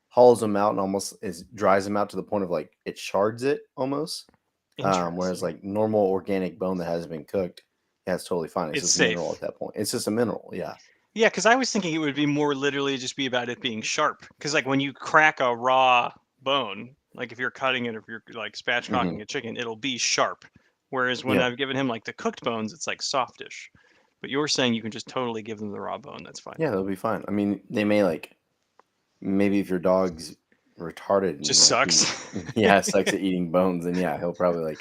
hollows them out and almost dries them out to the point of like it shards it almost. Whereas Interesting. like normal organic bone that hasn't been cooked, yeah, it's totally fine. It's It's just mineral safe. at that point. It's just a mineral. Yeah. Yeah, because I was thinking it would be more literally just be about it being sharp. Because like when you crack a raw bone, like if you're cutting it, if you're like spatchcocking a chicken, it'll be sharp. Whereas when Yep. I've given him like the cooked bones, it's like softish. But you're saying you can just totally give them the raw bone. That's fine. Yeah, they'll be fine. I mean, they may like maybe if your dog's retarded Just and like he sucks. yeah sucks at eating bones, then yeah he'll probably like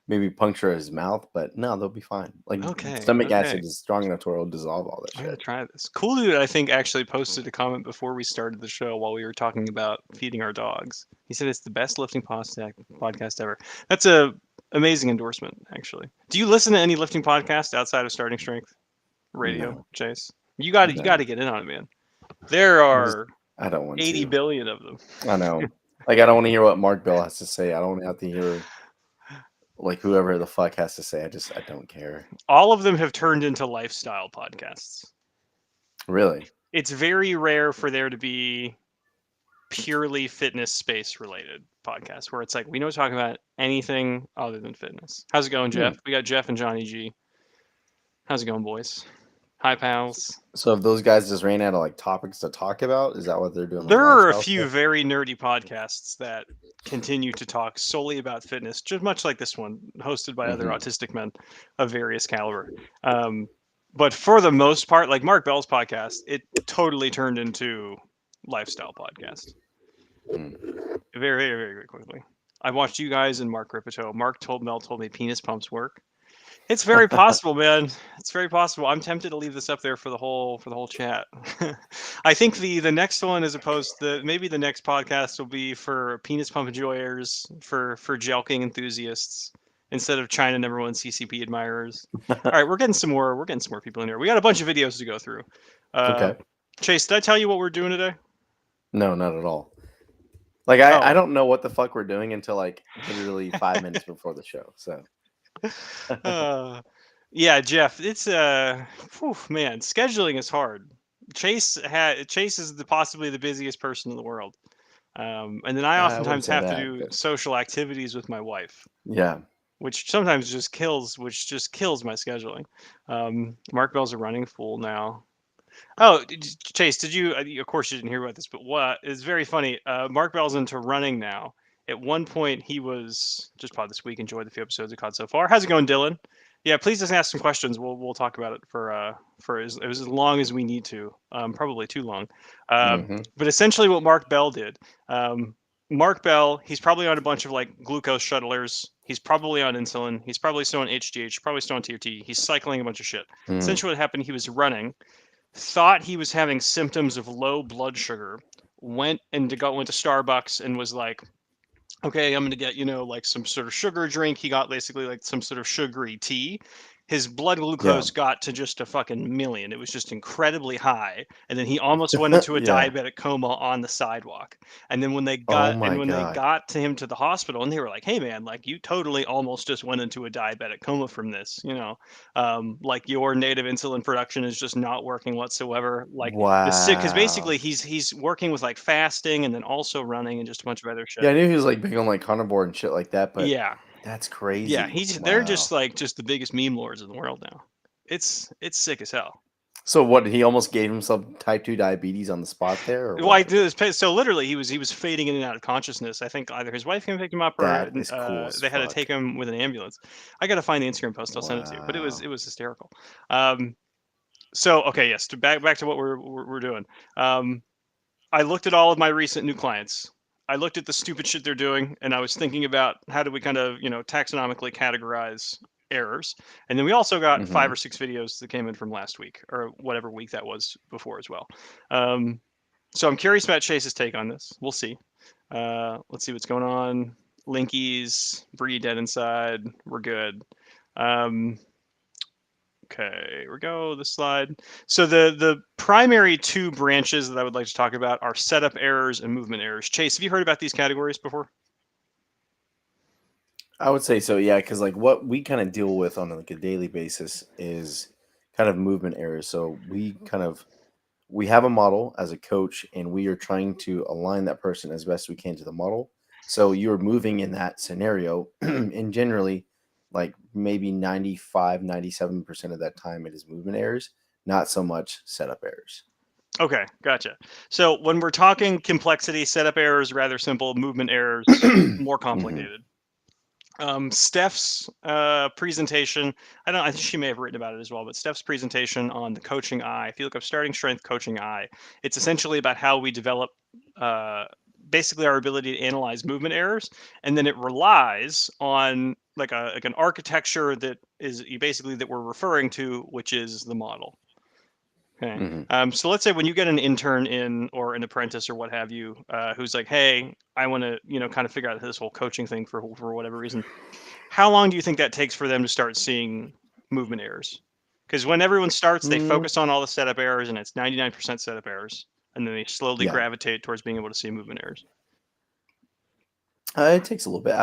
maybe puncture his mouth, but no, they'll be fine. Like Okay, stomach okay. acid is strong enough to where it'll dissolve all that I gotta shit. try this. Cool dude, I think actually posted a comment before we started the show while we were talking about feeding our dogs. He said it's the best lifting podcast ever. That's a amazing endorsement, actually. Do you listen to any lifting podcasts outside of Starting Strength Radio, No, Chase? You got to no, get in on it, man. There are I don't want 80 to. billion of them. I know. Like I don't want to hear what Mark Bell has to say. I don't want to have to hear like whoever the fuck has to say. I don't care. All of them have turned into lifestyle podcasts. Really. It's very rare for there to be purely fitness space related podcasts where it's like we don't talk about anything other than fitness. How's it going, Hmm. Jeff? We got Jeff and Johnny G. How's it going, boys? Hi, pals. So if those guys just ran out of like topics to talk about, is that what they're doing? Like There are a lifestyle few stuff? very nerdy podcasts that continue to talk solely about fitness, just much like this one, hosted by other Mm-hmm. autistic men of various caliber. Um, but for the most part, like Mark Bell's podcast, it totally turned into lifestyle podcast. Mm. Very, very, very, very quickly. I watched you guys and Mark Ripito. Mel told me penis pumps work. It's very possible, man. It's very possible. I'm tempted to leave this up there for the whole chat. I think the next one, as opposed to maybe the next podcast, will be for penis pump enjoyers, for jelking enthusiasts, instead of China #1 CCP admirers. All right, we're getting some more. We're getting some more people in here. We got a bunch of videos to go through. Okay. Chase, did I tell you what we're doing today? No, not at all. Like I Oh, don't know what the fuck we're doing until like literally 5 minutes before the show. So uh, yeah, Jeff. It's whew, man, scheduling is hard. Chase is possibly the busiest person in the world, and then I I wouldn't oftentimes say have to that, do but social activities with my wife, yeah. which just kills my scheduling. Mark Bell's a running fool now. Oh, Chase, did you? Of course, you didn't hear about this, but what is very funny? Mark Bell's into running now. At one point, he was just pod this week. Enjoyed the few episodes of caught so far. How's it going, Dylan? Yeah, please just ask some questions. We'll talk about it for as long as we need to. Probably too long. Mm-hmm. But essentially, what Mark Bell did. Mark Bell, he's probably on a bunch of like glucose shuttlers. He's probably on insulin. He's probably still on HGH. Probably still on TRT. He's cycling a bunch of shit. Mm. Essentially, what happened? He was running, thought he was having symptoms of low blood sugar, went to Starbucks and was like, okay, I'm gonna get, like some sort of sugar drink. He got basically like some sort of sugary tea. His blood Yeah. glucose got to just a fucking million. It was just incredibly high. And then he almost went into a Yeah. diabetic coma on the sidewalk. And then Oh when my they god. got to him to the hospital, and they were like, hey man, like you totally almost just went into a diabetic coma from this, like your native insulin production is just not working whatsoever. Like the sick, because Wow. basically he's working with like fasting and then also running and just a bunch of other shit. Yeah, I knew he was like big on like carnivore and shit like that, but Yeah, that's yeah, crazy. they're just Wow. like just the biggest meme lords in the world now. It's sick as hell. So what? He almost gave himself type 2 diabetes on the spot there, or Well, I what? do this. So literally, he was fading in and out of consciousness. I think either his wife came and picked him up, or That is cool as they had to take fuck. him with an ambulance. I got to find the Instagram post. I'll send it to you. But Wow. it was hysterical. Um, so okay, yes. Back to what we're doing. Um, I looked at all of my recent new clients. I looked at the stupid shit they're doing, and I was thinking about how do we kind of taxonomically categorize errors. And then we also got Mm-hmm. 5 or 6 videos that came in from last week or whatever week that was before as well. Um, so I'm curious about Chase's take on this. We'll see. Let's see what's going on. Linkies, Bree dead inside. We're good. Um, okay, here we go. This slide. So the primary 2 branches that I would like to talk about are setup errors and movement errors. Chase, have you heard about these categories before? I would say so, yeah, because like what we kind of deal with on like a daily basis is kind of movement errors. So we kind of we have a model as a coach, and we are trying to align that person as best we can to the model. So you're moving in that scenario, and generally, like maybe 95, 97% of that time, it is movement errors, not so much setup errors. Okay, gotcha. So when we're talking complexity, setup errors rather simple, movement errors more Mhm. complicated. Steph's presentation, I think she may have written about it as well, but Steph's presentation on the coaching eye, if you look up starting strength coaching eye, it's essentially about how we develop basically our ability to analyze movement errors, and then it relies on like an architecture that is basically that we're referring to, which is the model. Okay. Mhm. So let's say when you get an intern in or an apprentice or what have you, who's like, "Hey, I want to, kind of figure out this whole coaching thing for whatever reason." How long do you think that takes for them to start seeing movement errors? Because when everyone starts, they Mm, focus on all the setup errors, and it's 99% setup errors, and then they slowly yeah. gravitate towards being able to see movement errors. It takes a little bit.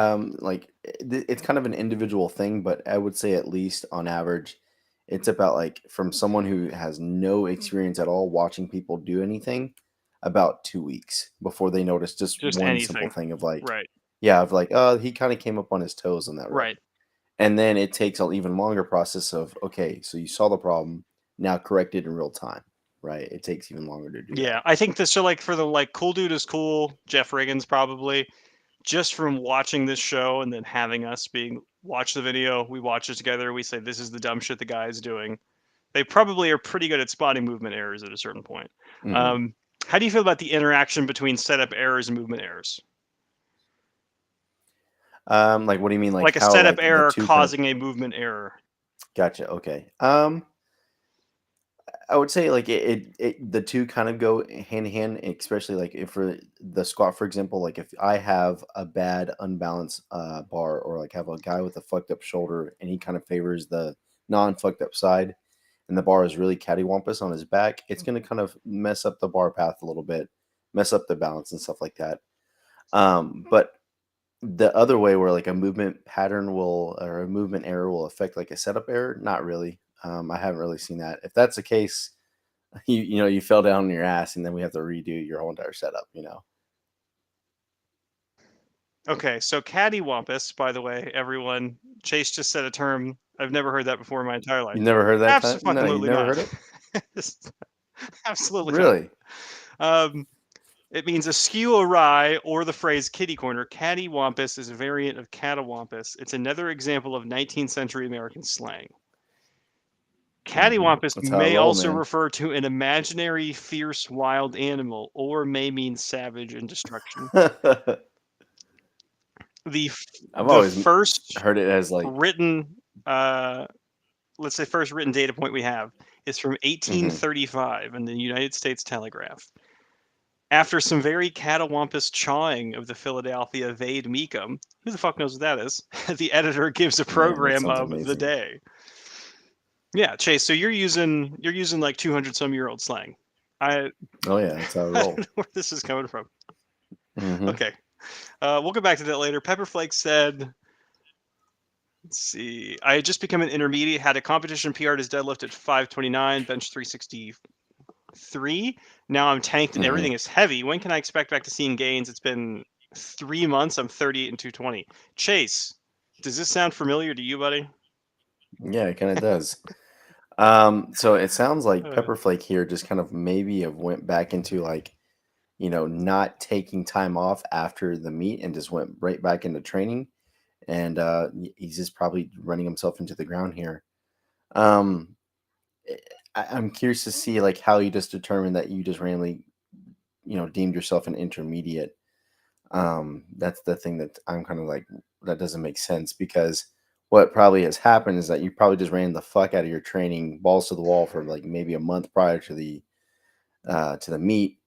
Like it's kind of an individual thing, but I would say at least on average, it's about like from someone who has no experience at all watching people do anything, about 2 weeks before they notice just Just one simple anything. thing of like, Right. yeah, of like, oh, he kind of came up on his toes on that rep. Right. And then it takes an even longer process of, okay, so you saw the problem, now correct it in real time, right? It takes even longer to do that. Yeah, I think this. So like for the like cool dude is cool, Jeff Riggins probably. Just from watching this show and then having us being watch the video, we watch it together, we say this is the dumb shit the guy is doing. They probably are pretty good at spotting movement errors at a certain point. Hmm. Um, how do you feel about the interaction between setup errors and movement errors? Like, what do you mean? Like Like a how setup like the error two kind of causing a movement error. gotcha. Okay. I would say like the two kind of go hand in hand, especially like if for the squat, for example, like if I have a bad unbalanced bar or like have a guy with a fucked up shoulder and he kind of favors the non fucked up side and the bar is really cattywampus on his back, it's going to kind of mess up the bar path a little bit, mess up the balance and stuff like that. But the other way where like a movement pattern will or a movement error will affect like a setup error, not really. I haven't really seen that. If that's the case, you fell down on your ass and then we have to redo your whole entire setup. Okay, so cattywampus, by the way, everyone, Chase just said a term I've never heard that before in my entire life. You never heard that time? No, you Absolutely never not. heard it? Absolutely not. Really? Um, It means askew awry, or the phrase kitty corner. Cattywampus is a variant of catawampus. It's another example of 19th century American slang. Cattywampus That's how I may roll, also man. refer to an imaginary, fierce, wild animal, or may mean savage and destruction. I've The the always first heard it as like, written, uh, let's say, first written data point we have is from mhm. 1835 in the United States Telegraph. After some very catawampus chawing of the Philadelphia Vade Mecum, who the fuck knows what that is? The editor gives a Man, that program sounds of the amazing. day. Yeah, Chase. So you're using like 200-some-year-old slang. I Oh yeah, that's how I I don't know roll. where this is coming from. Hmm. Okay, we'll get back to that later. Pepperflake said, "Let's see. I had just become an intermediate. Had a competition PR'd his deadlift at 529, bench 363. Now I'm tanked and Hmm. everything is heavy. When can I expect back to seeing gains? It's been 3 months. I'm 38 and 220. Chase, does this sound familiar to you, buddy? Yeah, it kind of does. So it sounds like Uh, Pepperflake here just kind of maybe have went back into like, not taking time off after the meet and just went right back into training. And he's just probably running himself into the ground here. Um, eh, I'm curious to see like how you just determined that you just randomly, deemed yourself an intermediate. That's the thing that I'm kind of like that doesn't make sense because what probably has happened is that you probably just ran the fuck out of your training balls to the wall for like maybe a month prior to the meet.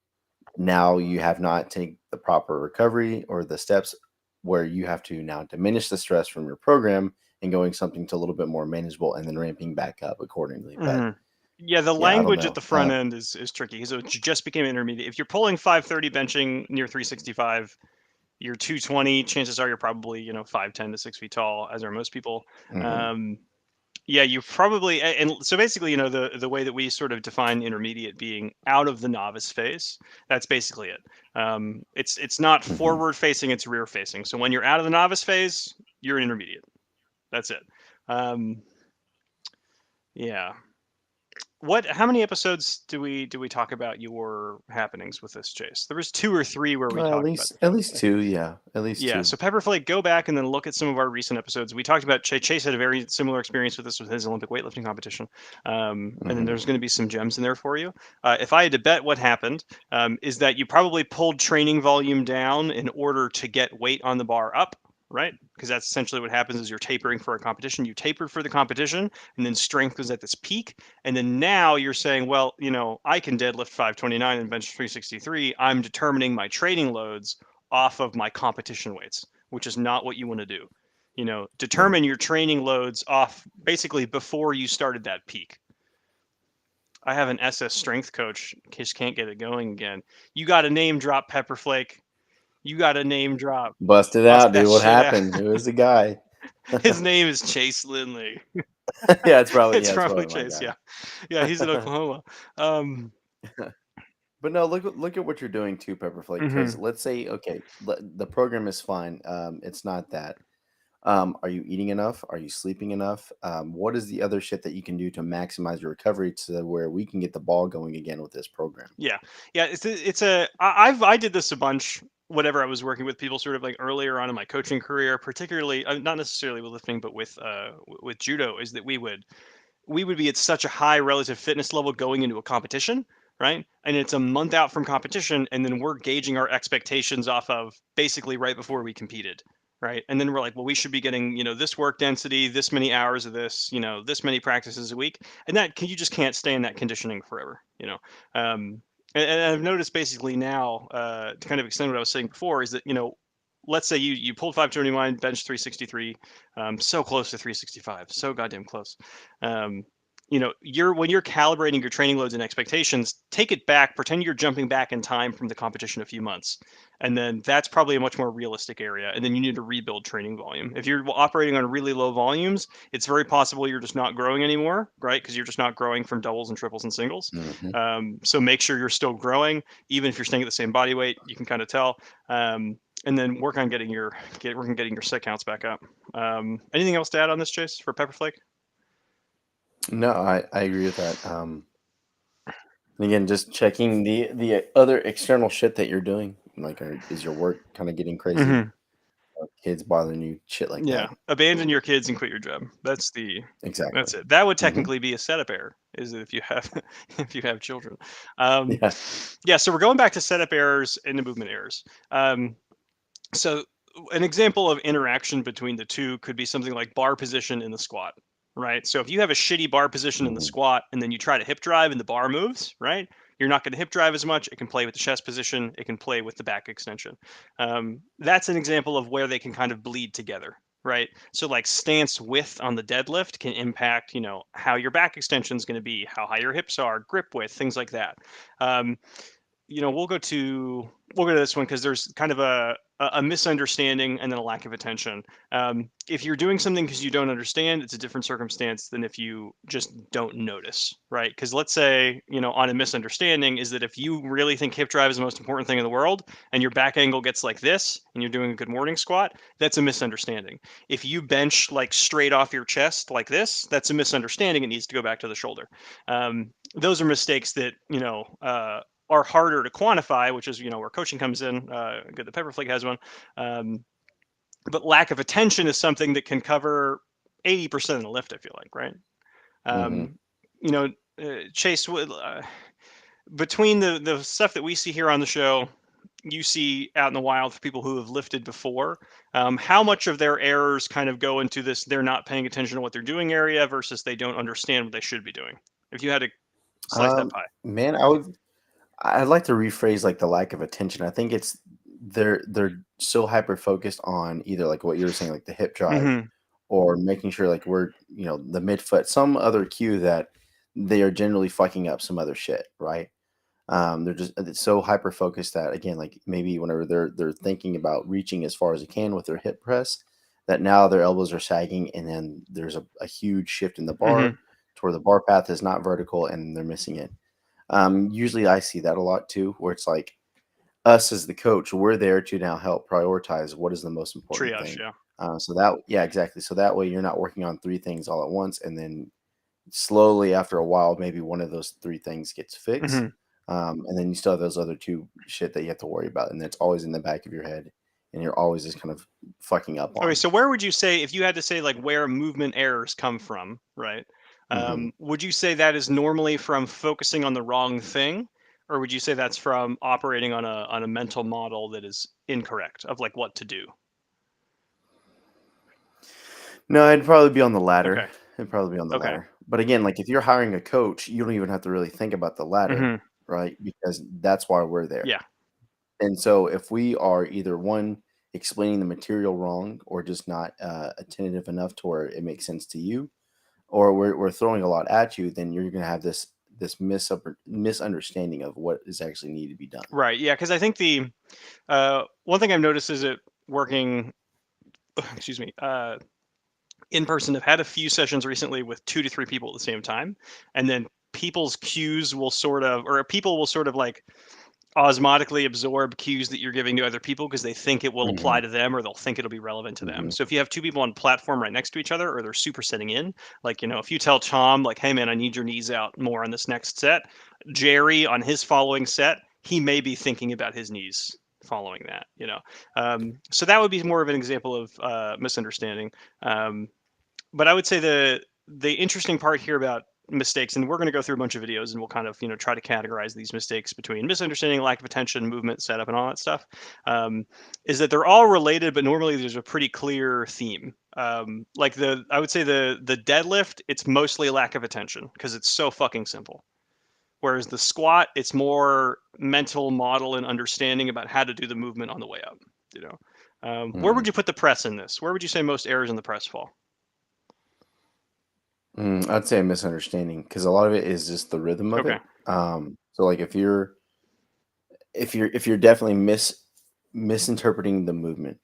Now you have not taken the proper recovery or the steps where you have to now diminish the stress from your program and going something to a little bit more manageable and then ramping back up accordingly. But mhm. Yeah, the yeah, I don't language at know. the front end is tricky. So it just became intermediate. If you're pulling 530 benching near 365, you're 220. Chances are you're probably 5'10" to 6 feet tall, as are most people. Mhm. Um, Yeah, you probably and so basically, the way that we sort of define intermediate being out of the novice phase, that's basically it. It's not Hmm. forward facing, it's rear facing. So when you're out of the novice phase, you're an intermediate. That's it. Um, yeah. How many episodes do we talk about your happenings with this, Chase? There was 2 or 3 where we At talked about least, the at Pepper least Flake. two. Yeah, at least Yeah, two. so Pepper Flake, go back and then look at some of our recent episodes. We talked about Chase had a very similar experience with this with his Olympic weightlifting competition, and then Hmm. there's going to be some gems in there for you. If I had to bet, what happened is that you probably pulled training volume down in order to get weight on the bar up, right? Because that's essentially what happens is you're tapering for a competition. You tapered for the competition, and then strength was at this peak, and then now you're saying, well, I can deadlift 529 and bench 363. I'm determining my training loads off of my competition weights, which is not what you want to do. Yeah. Determine your training loads off basically before you started that peak. I have an SS strength coach, in case can't get it going again. You got to name drop Pepper Flake. You got to name drop. Bust it Bust out, that dude. What shit out. happened? Who is the guy? His name is Chase Lindley. Yeah, it's probably It's yeah, it's probably probably my Chase. guy. Yeah, yeah. He's in Oklahoma. Um, But no, look at what you're doing too, Pepper Flake. Because mhm. let's say, okay, the program is fine. It's not that. Are you eating enough? Are you sleeping enough? What is the other shit that you can do to maximize your recovery to where we can get the ball going again with this program? Yeah, yeah. I did this a bunch. Whatever I was working with people sort of like earlier on in my coaching career, particularly not necessarily with lifting, but with judo, is that we would be at such a high relative fitness level going into a competition, right? And it's a month out from competition, and then we're gauging our expectations off of basically right before we competed, right? And then we're like, well, we should be getting, this work density, this many hours of this, this many practices a week, and you just can't stay in that conditioning forever, and I've noticed basically now, to kind of extend what I was saying before, is that let's say you pulled 529, bench 363, so close to 365, so goddamn close. Um, when you're calibrating your training loads and expectations, take it back, pretend you're jumping back in time from the competition a few months, and then that's probably a much more realistic area. And then you need to rebuild training volume. If you're operating on really low volumes, it's very possible you're just not growing anymore, right? Because you're just not growing from doubles and triples and singles. Hmm. So make sure you're still growing, even if you're staying at the same body weight. You can kind of tell. And then work on getting your set counts back up. Anything else to add on this, Chase, for Pepper Flake? No, I agree with that. And again, just checking the other external shit that you're doing. Like, is your work kind of getting crazy? Hmm. Kids bothering you, shit like Yeah, that. abandon your kids and quit your job. Exactly. That's it. That would Hmm. technically be a setup error, is if you have if you have children. Um, Yeah. yeah, so we're going back to setup errors and the movement errors. So an example of interaction between the two could be something like bar position in the squat, right? So if you have a shitty bar position in the Hmm. squat and then you try to hip drive and the bar moves, right? You're not going to hip drive as much. It can play with the chest position. It can play with the back extension. That's an example of where they can kind of bleed together, right? So like stance width on the deadlift can impact, how your back extension is going to be, how high your hips are, grip width, things like that. Um, we'll go to this one because there's kind of a misunderstanding and then a lack of attention. If you're doing something because you don't understand, it's a different circumstance than if you just don't notice, right? Because let's say, on a misunderstanding is that if you really think hip drive is the most important thing in the world and your back angle gets like this and you're doing a good morning squat, that's a misunderstanding. If you bench like straight off your chest like this, that's a misunderstanding. It needs to go back to the shoulder. Those are mistakes that, are harder to quantify, which is where coaching comes in. Good, the Pepper Flake has one, um, but lack of attention is something that can cover 80% of the lift. I feel like, right? Hmm. Um, you know, Chase, between the stuff that we see here on the show, you see out in the wild for people who have lifted before, how much of their errors kind of go into this they're not paying attention to what they're doing area versus they don't understand what they should be doing? If you had to slice that pie. Man, I'd like to rephrase like the lack of attention. I think it's they're so hyper focused on either like what you were saying, like the hip drive, Hmm. or making sure like we're the midfoot, some other cue that they are generally fucking up some other shit, right? They're just it's so hyper focused that again, like maybe whenever they're thinking about reaching as far as they can with their hip press, that now their elbows are sagging, and then there's a huge shift in the Hmm. bar to where the bar path is not vertical and they're missing it. Usually I see that a lot too, where it's like us as the coach, we're there to now help prioritize what is the most important Triage, thing. yeah. So that, yeah, exactly. So that way you're not working on three things all at once, and then slowly after a while, maybe one of those three things gets fixed. Hmm. And then you still have those other two shit that you have to worry about, and it's always in the back of your head, and you're always just kind of fucking up Okay, on. so where would you say, if you had to say like where movement errors come from, right? Hmm. Would you say that is normally from focusing on the wrong thing, or would you say that's from operating on a mental model that is incorrect of like what to do? No, it'd probably be on the latter. Okay. It'd probably be on the Okay. latter. But again, like if you're hiring a coach, you don't even have to really think about the latter, Hmm. right? Because that's why we're there. Yeah. And so if we are either one explaining the material wrong or just not attentive enough to where it makes sense to you, or we're throwing a lot at you, then you're going to have this misunderstanding of what is actually needed to be done. Right. Yeah. Because I think the one thing I've noticed is it working. Excuse me. In person, I've had a few sessions recently with 2 to 3 people at the same time, and then people's cues will sort of, or people will sort of like osmotically absorb cues that you're giving to other people because they think it will apply Hmm. to them or they'll think it'll be relevant to them. Hmm. So if you have 2 people on platform right next to each other or they're super sitting in, like, if you tell Tom, like, hey man, I need your knees out more on this next set, Jerry on his following set, he may be thinking about his knees following that. So that would be more of an example of misunderstanding. But I would say the interesting part here about mistakes, and we're going to go through a bunch of videos and we'll kind of try to categorize these mistakes between misunderstanding, lack of attention, movement, setup, and all that stuff, is that they're all related, but normally there's a pretty clear theme. Like I would say the deadlift, it's mostly lack of attention because it's so fucking simple. Whereas the squat, it's more mental model and understanding about how to do the movement on the way up. You know, where Hmm. would you put the press in this? Where would you say most errors in the press fall? I'd say a misunderstanding because a lot of it is just the rhythm of Okay. it. So like if you're definitely misinterpreting the movement,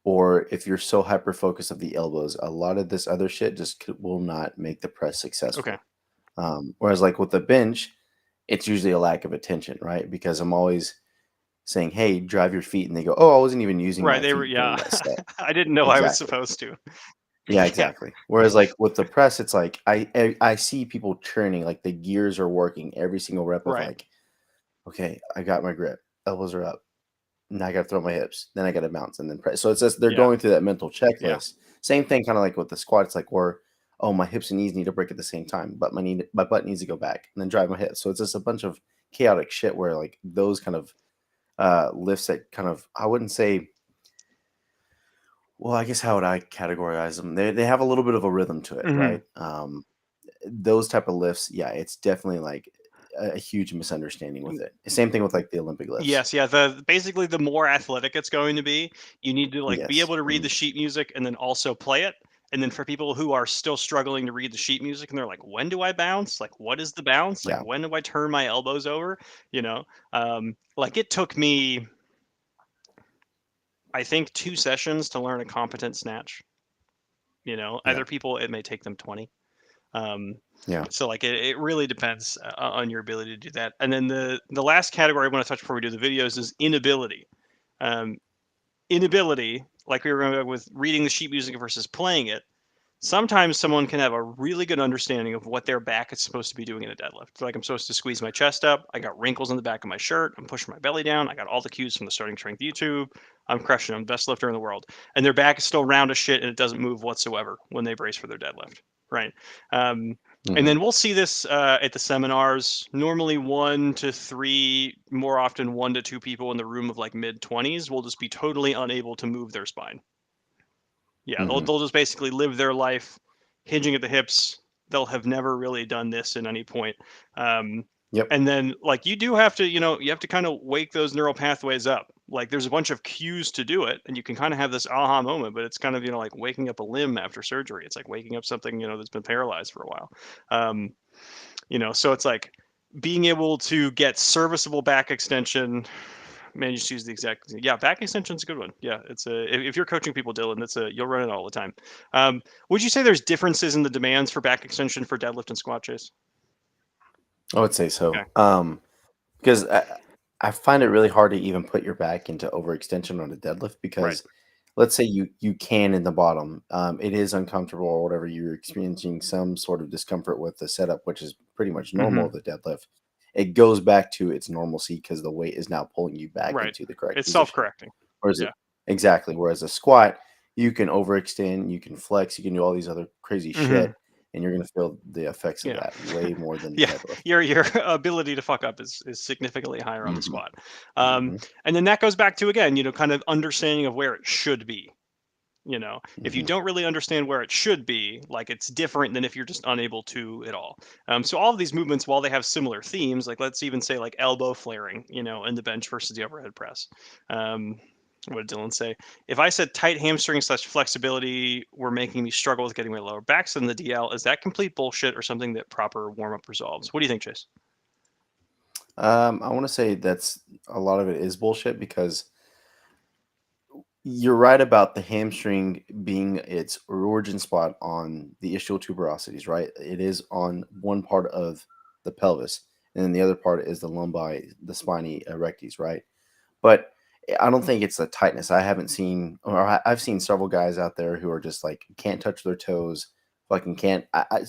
or if you're so hyper focused of the elbows, a lot of this other shit just will not make the press Okay. successful. Whereas like with the bench, it's usually a lack of attention, right? Because I'm always saying, "Hey, drive your feet," and they go, "Oh, I wasn't even using Right, my they were, feet during yeah. that set." I didn't know I was Exactly. supposed to. Yeah, Yeah, exactly. Whereas like with the press, it's like I see people churning, like the gears are working every single rep of right. like, okay, I got my grip, elbows are up. Now I got to throw my hips. Then I got to bounce and then press. So it's just they're Yeah, going through that mental yeah, checklist. Same thing, kind of like with the squat. It's like where, oh, my hips and knees need to break at the same time, but my butt needs to go back and then drive my hips. So it's just a bunch of chaotic shit where like those kind of lifts that kind of I wouldn't say. Well, I guess how would I categorize them? They have a little bit of a rhythm to it, mhm. right? Those type of lifts, yeah, it's definitely like a huge misunderstanding with Mm, it. Same thing with like the Olympic lifts. yes, yeah, basically, the more athletic it's going to be, you need to, like, be Yes. able to read the Mhm. sheet music and then also play it, and then for people who are still struggling to read the sheet music and they're like, "When do I bounce? Like, what is the bounce? Like, Yeah. when do I turn my elbows over?" You know? Like, it took me, I think, 2 sessions to learn a competent snatch. Yeah. Other people, it may take them 20. Um, Yeah. so like it really depends on your ability to do that. And then the last category I want to touch before we do the videos is inability. Um, inability, like we were going with reading the sheet music versus playing it. Sometimes someone can have a really good understanding of what their back is supposed to be doing in a deadlift. Like I'm supposed to squeeze my chest up. I got wrinkles in the back of my shirt. I'm pushing my belly down. I got all the cues from the Starting Strength YouTube. I'm crushing them, best lifter in the world. And their back is still round as shit and it doesn't move whatsoever when they brace for their deadlift. Right. Um, and Mhm. then we'll see this at the seminars. Normally 1 to 3, more often 1 to 2 people in the room of like mid 20s will just be totally unable to move their spine. Yeah, they'll Mhm. they'll just basically live their life hinging at the hips. They'll have never really done this at any point. Um, Yep. and then like you do have to, you have to kind of wake those neural pathways up. Like there's a bunch of cues to do it, and you can kind of have this aha moment, but it's kind of, like waking up a limb after surgery. It's like waking up something, that's been paralyzed for a while. Um, so it's like being able to get serviceable back extension Man, you just use the exact. Yeah, back extension's a good one. Yeah, it's if you're coaching people, Dylan, you'll run it all the time. Would you say there's differences in the demands for back extension for deadlift and squat, Chase? I would say so. Okay. Because I find it really hard to even put your back into overextension on a deadlift Right. because let's say you can in the bottom, it is uncomfortable or whatever, you're experiencing some sort of discomfort with the setup, which is pretty much normal Mm-hmm. of the deadlift. It goes back to its normalcy because the weight is now pulling you back Right. into the correct It's position. self-correcting. Whereas Yeah. exactly, whereas a squat, you can overextend, you can flex, you can do all these other crazy Mm-hmm. shit, and you're gonna feel the effects of Yeah. that way more than the Yeah, deadlift. your ability to fuck up is significantly higher on the Mhm, squat. mhm, And then that goes back to, again, kind of understanding of where it should be. If you mhm, don't really understand where it should be, like, it's different than if you're just unable to at all. So all of these movements, while they have similar themes, like let's even say like elbow flaring, in the bench versus the overhead press. Um, what did Dylan say? If I said tight hamstring / flexibility were making me struggle with getting my lower backs in the DL, is that complete bullshit or something that proper warm up resolves? What do you think, Chase? I want to say that's a lot of it is bullshit because you're right about the hamstring being its origin spot on the ischial tuberosities, right? It is on one part of the pelvis, and then the other part is the lumbi, the spiny erectus, right? But I don't think it's the tightness. I haven't seen, or I've seen several guys out there who are just like can't touch their toes, fucking can't.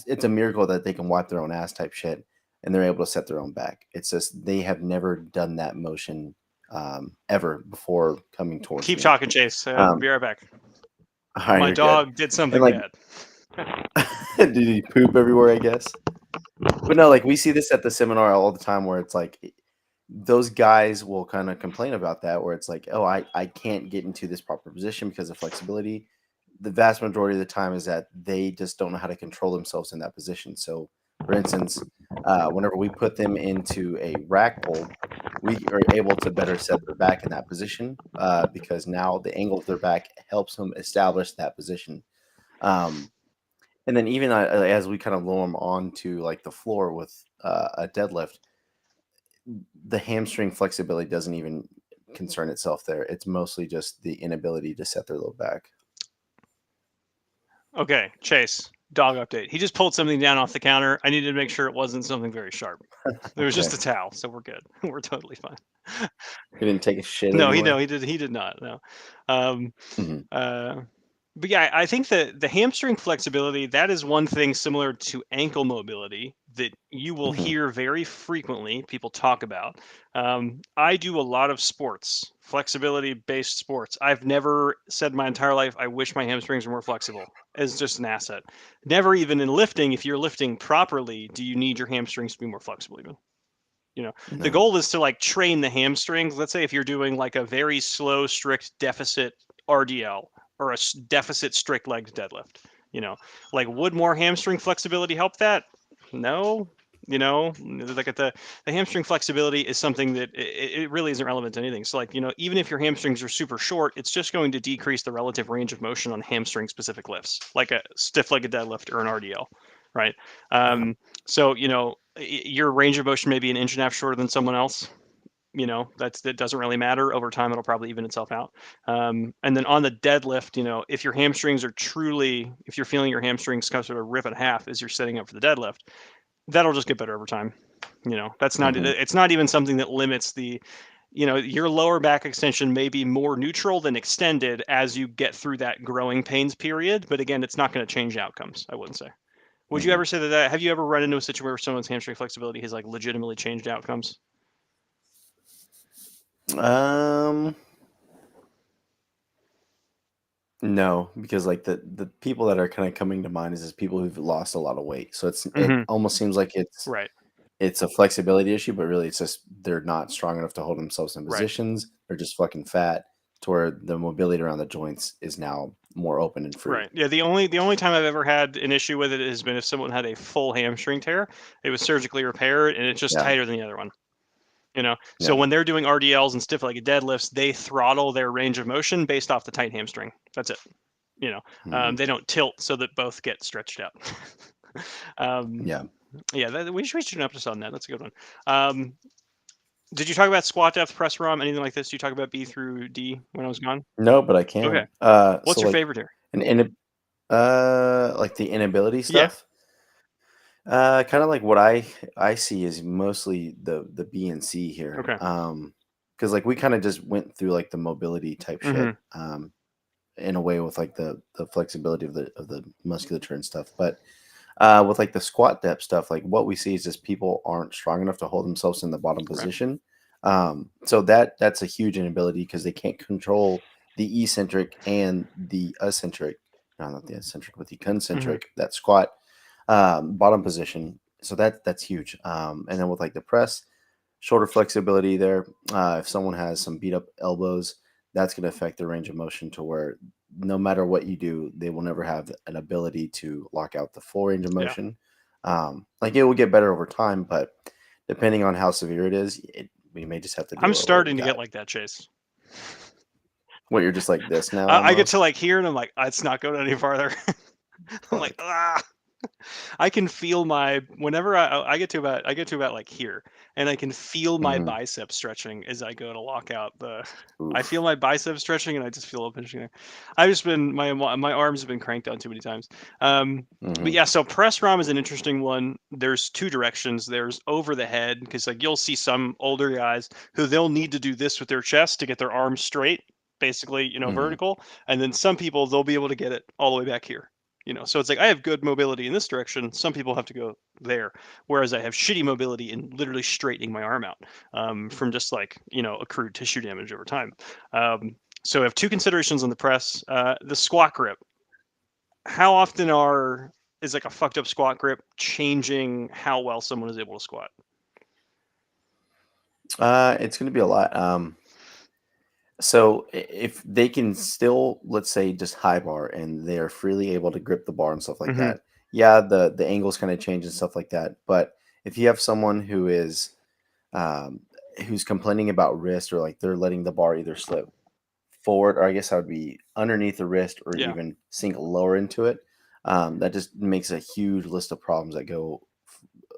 It's a miracle that they can wipe their own ass type shit, and they're able to set their own back. It's just they have never done that motion ever before coming towards Keep me. talking, Chase. Um, Be right back. all right, My you're good. dog did And something like, bad. did he poop everywhere? I guess. But no, like we see this at the seminar all the time, where it's like those guys will kind of complain about that, where it's like, oh, I can't get into this proper position because of flexibility. The vast majority of the time is that they just don't know how to control themselves in that position. So, for instance, whenever we put them into a rack pull, we are able to better set their back in that position because now the angle of their back helps them establish that position. Um, and then even as we kind of lower them onto like the floor with a deadlift, the hamstring flexibility doesn't even concern itself there. It's mostly just the inability to set their low back. Okay, Chase, dog update. He just pulled something down off the counter. I needed to make sure it wasn't something very sharp. It was just Okay. a towel, so we're good. We're totally fine. He didn't take a shit No, anyway. he did not. No. Um, Mhm, uh, but yeah, I think that the hamstring flexibility, that is one thing similar to ankle mobility that you will mhm, hear very frequently people talk about. I do a lot of sports, flexibility based sports. I've never said my entire life, I wish my hamstrings were more flexible as just an asset. Never even in lifting, if you're lifting properly, do you need your hamstrings to be more flexible even? The no. goal is to like train the hamstrings. Let's say if you're doing like a very slow, strict deficit RDL or a deficit strict legged deadlift, you know, like would more hamstring flexibility help that? No. Like at the hamstring flexibility is something that it really isn't relevant to anything. So like, even if your hamstrings are super short, it's just going to decrease the relative range of motion on hamstring specific lifts, like a stiff legged deadlift or an RDL, right? Uh-huh. So, your range of motion may be an inch and a half shorter than someone else. That doesn't really matter. Over time, it'll probably even itself out. And then on the deadlift, if your hamstrings are truly, if you're feeling your hamstrings kind of sort of rip in half as you're setting up for the deadlift, that'll just get better over time. That's not, Mhm, it's not even something that limits your lower back extension may be more neutral than extended as you get through that growing pains period. But again, it's not going to change outcomes, I wouldn't say. Would you mhm. ever say that? Have you ever run into a situation where someone's hamstring flexibility has like legitimately changed outcomes? Um, no, because like the people that are kind of coming to mind is just people who've lost a lot of weight. So it Hmm. almost seems like Right. it's a flexibility issue, but really it's just they're not strong enough to hold themselves in Right. positions. They're just fucking fat to where the mobility around the joints is now more open and free. Right. Yeah. The only time I've ever had an issue with it has been if someone had a full hamstring tear. It was surgically repaired and it's just Yeah, tighter than the other one. So yeah. when they're doing RDLs and stiff legged deadlifts, they throttle their range of motion based off the tight hamstring. That's it. Mhm. They don't tilt so that both get stretched out. um, Yeah. yeah, we should do an episode on that. That's a good one. Um, Did you talk about squat depth, press ROM, anything like this? Did you talk about B through D when I was gone? No, but I Okay. can. What's So your like favorite here? like the inability Yeah. stuff. Kind of like what I see is mostly the B and C here. Okay. Because like we kind of just went through like the mobility type Mm-hmm. shit. In a way with like the flexibility of the musculature and stuff. But with like the squat depth stuff, like what we see is just people aren't strong enough to hold themselves in the bottom Right. position. So that's a huge inability because they can't control the eccentric and the eccentric, no, not the eccentric, but the Mm-hmm. concentric, that squat bottom position. So that's huge. And then with like the press, shoulder flexibility there. If someone has some beat up elbows, that's going to affect their range of motion to where no matter what you do, they will never have an ability to lock out the full range of Yeah. motion. Like it will get better over time, but depending on how severe it is, we may just have to I'm deal with what we starting to get got. like that, Chase. What, you're just like this now I get to almost? like here and I'm like, it's not going any farther. I'm like, Fuck. ah. I can feel my whenever I get to about like here, and I can feel my Hmm. bicep stretching as I go to lock out the. I feel Oof. my bicep stretching, and I just feel a pinching there. I've just been my arms have been cranked on too many times. But Hmm. yeah, so press ROM is an interesting one. There's two directions. There's over the head because like you'll see some older guys who they'll need to do this with their chest to get their arms straight, basically Hmm. vertical, and then some people they'll be able to get it all the way back here. So it's like I have good mobility in this direction. Some people have to go there, whereas I have shitty mobility in literally straightening my arm out from just like accrued tissue damage over time. So I have two considerations on the press. The squat grip. How often is like a fucked up squat grip changing how well someone is able to squat? It's going to be a lot. So if they can still, let's say, just high bar and they are freely able to grip the bar and stuff like Hmm. that, yeah, the angles kind of change and stuff like that. But if you have someone um, who's complaining about wrist or like they're letting the bar either slip forward, or I guess that would be underneath the wrist or Yeah. even sink lower into it, that just makes a huge list of problems that go.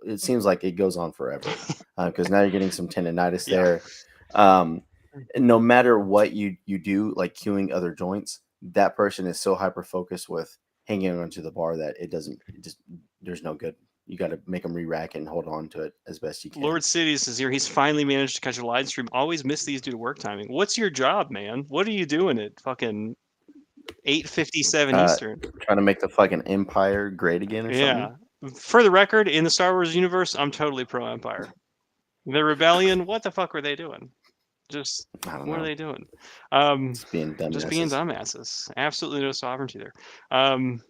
It seems like it goes on forever because now you're getting some tendonitis Yeah. there. Um, and no matter what you do, like cueing other joints, that person is so hyper focused with hanging onto the bar that it just there's no good. You got to make them re-rack and hold on to it as best you can. Lord Sidious is here. He's finally managed to catch a live stream. Always miss these due to work timing. What's your job, man? What are you doing at fucking 8:57 Uh, Eastern? Trying to make the fucking empire great again or something. Yeah. For the record, in the Star Wars universe, I'm totally pro Empire. The Rebellion, what the fuck were they doing? Just I don't what are know. they doing? Um, Just being just being dumbasses. dumbasses. Absolutely no sovereignty there. Um,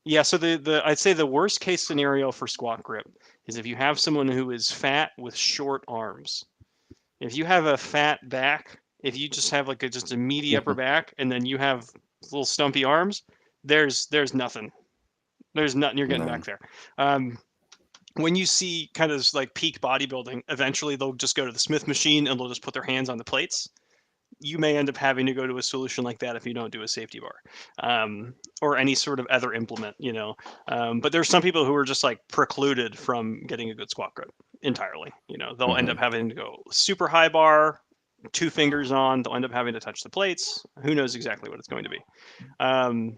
yeah. So the I'd say the worst case scenario for squat grip is if you have someone who is fat with short arms. If you have a fat back, if you just have like just a meaty upper back, and then you have little stumpy arms, there's nothing. There's nothing you're getting No. back there. Um, when you see kind of like peak bodybuilding, eventually they'll just go to the Smith machine and they'll just put their hands on the plates. You may end up having to go to a solution like that if you don't do a safety bar or any sort of other implement. But there's some people who are just like precluded from getting a good squat grip entirely. They'll end up Hmm. having to go super high bar, two fingers on. They'll end up having to touch the plates. Who knows exactly what it's going to be? Um,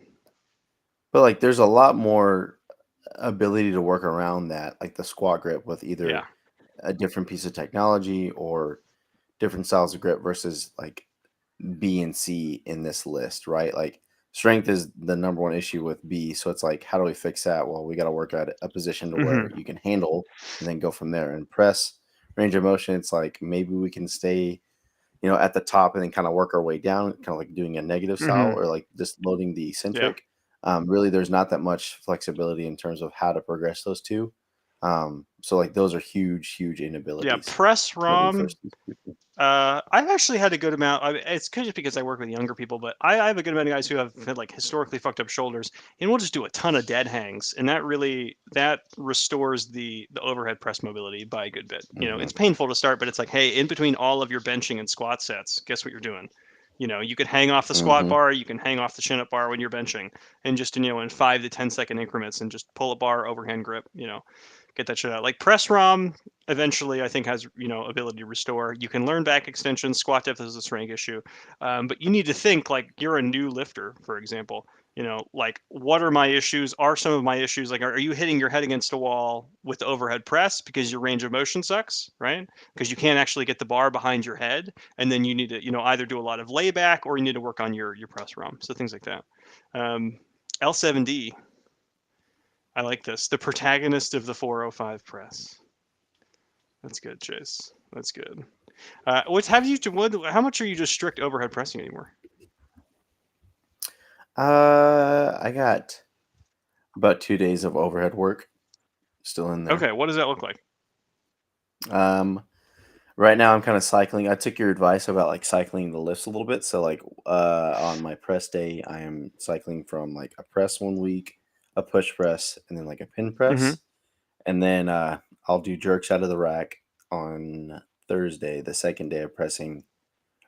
But like, there's a lot more ability to work around that, like the squat grip with yeah. either a different piece of technology or different styles of grip versus like B and C in this list, right? Like strength is the number one issue with B. So it's like, how do we fix that? Well, we got to work at a position to where Hmm. you can handle and then go from there. And press, range of motion, it's like maybe we can stay, at the top and then kind of work our way down, kind of like doing a negative style Hmm. or like just loading the Yeah. eccentric. Really, there's not that much flexibility in terms of how to progress those two. So like those are huge, huge Yeah. inabilities Press that we ROM. first teach people. I've actually had a good amount. It's just because I work with younger people, but I have a good amount of guys who have had like historically fucked up shoulders, and we'll just do a ton of dead hangs, and that restores the overhead press mobility by a good bit. Hmm. It's painful to start, but it's like, hey, in between all of your benching and squat sets, guess what you're doing? You can hang off the squat Hmm. bar, you can hang off the chin up bar when you're benching, and just in 5 to 10 second increments, and just pull a bar overhand grip. get that shit out. Like press ROM eventually I think has, you know, ability to restore. You can learn back extensions. Squat depth is a strength issue. But you need to think like you're a new lifter, for example. You know, like what are my issues? Are some of my issues like are you hitting your head against a wall with the overhead press because your range of motion sucks, right? Because you can't actually get the bar behind your head, and then you need to, you know, either do a lot of layback or you need to work on your press ROM. So things like that. L7D. I like this. The protagonist of the 405 press. That's good, Chase. That's good. What have you? How much are you just strict overhead pressing anymore? I got about 2 days of overhead work still in there. Okay, what does that look like? Right now I'm kind of cycling. I took your advice about like cycling the lifts a little bit. So like on my press day, I am cycling from like a press 1 week, a push press, and then like a pin press. Mhm. And then I'll do jerks out of the rack on Thursday, the second day of pressing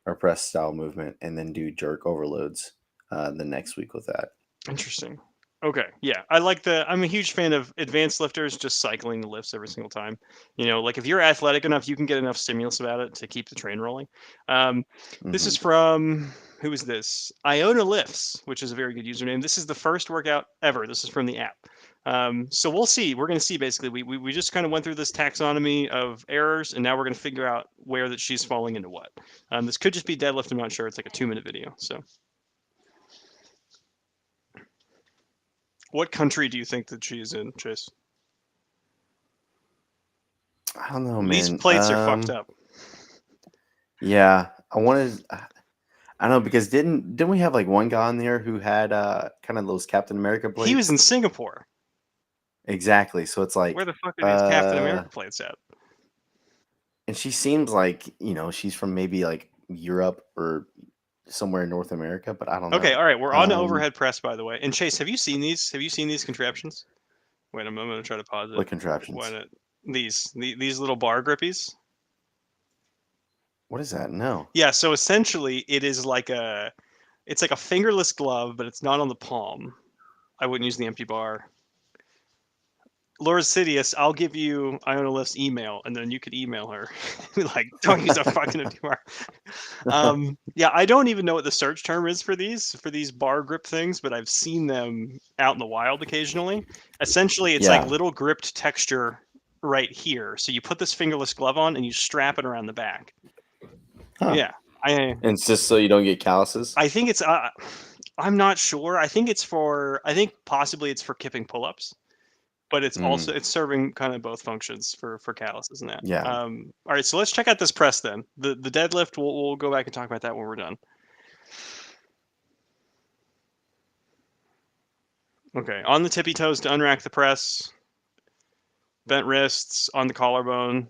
or press style movement, and then do jerk overloads the next week with that. Interesting. Okay, yeah, I like the. I'm a huge fan of advanced lifters just cycling the lifts every single time. You know, like if you're athletic enough, you can get enough stimulus about it to keep the train rolling. This is Hmm. from who is this? Iona Lifts, which is a very good username. This is the first workout ever. This is from the app. So we'll see. We're going to see basically. We just kind of went through this taxonomy of errors, and now we're going to figure out where that she's falling into what. This could just be deadlift. I'm not sure. It's like a 2-minute video. So. What country do you think that she's in, Chase? I don't know, These man. plates are fucked up. Yeah, I wanted. I don't know because didn't we have like one guy on there who had kind of those Captain America plates? He was in Singapore. Exactly. So it's like Where the fuck are these Captain America plates at? and she seems like, she's from maybe like Europe or somewhere in North America, but I don't Okay, know. all right. We're on to overhead press, by the way. And Chase, have you seen these? Have you seen these contraptions? Wait, I'm going to try to pause it. What contraptions? These little bar grippies. What is that? No. Yeah. So essentially, it's like a fingerless glove, but it's not on the palm. I wouldn't use the empty bar. Laura Sidious, I'll give you Iona Lift's email, and then you could email her. Like, don't use a fucking empty bar. Yeah, I don't even know what the search term is for these bar grip things, but I've seen them out in the wild occasionally. Essentially, it's like Yeah. little gripped texture right here. So you put this fingerless glove on and you strap it around the back. Huh. Yeah, And it's just so you don't get calluses? I think it's. I'm not sure. I think possibly it's for kipping pull-ups. But it's also it's serving kind of both functions for calluses and that. Yeah. All right, so let's check out this press then. The deadlift. We'll go back and talk about that when we're done. Okay, on the tippy toes to unrack the press. Bent wrists on the collarbone.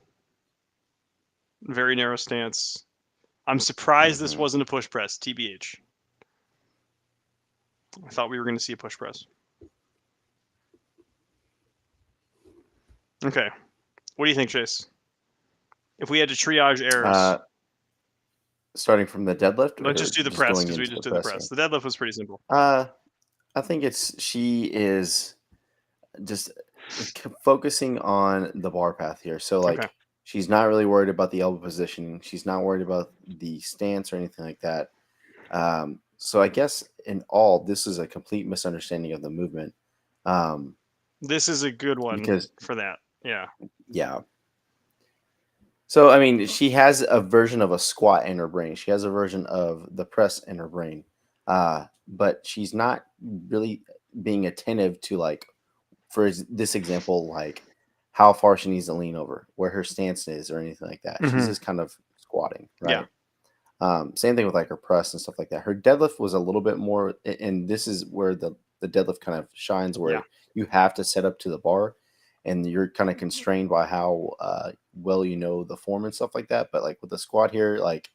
Very narrow stance. I'm surprised this wasn't a push press. TBH. I thought we were going to see a push press. Okay. What do you think, Chase? If we had to triage errors. Starting from the deadlift? Let's just do the press because we just did the press. The deadlift was pretty simple. I think she is just focusing on the bar path here. So like she's not really worried about the elbow positioning. She's not worried about the stance or anything like that. So I guess in all, this is a complete misunderstanding of the movement. This is a good one for that. Yeah. Yeah. So, I mean, she has a version of a squat in her brain. She has a version of the press in her brain. But she's not really being attentive to, like, for this example, like how far she needs to lean over, where her stance is or anything like that. She's just kind of squatting, right? Yeah. Same thing with like her press and stuff like that. Her deadlift was a little bit more, and this is where the deadlift kind of shines, where you have to set up to the bar and you're kind of constrained by how well you know the form and stuff like that. But like with the squat here, like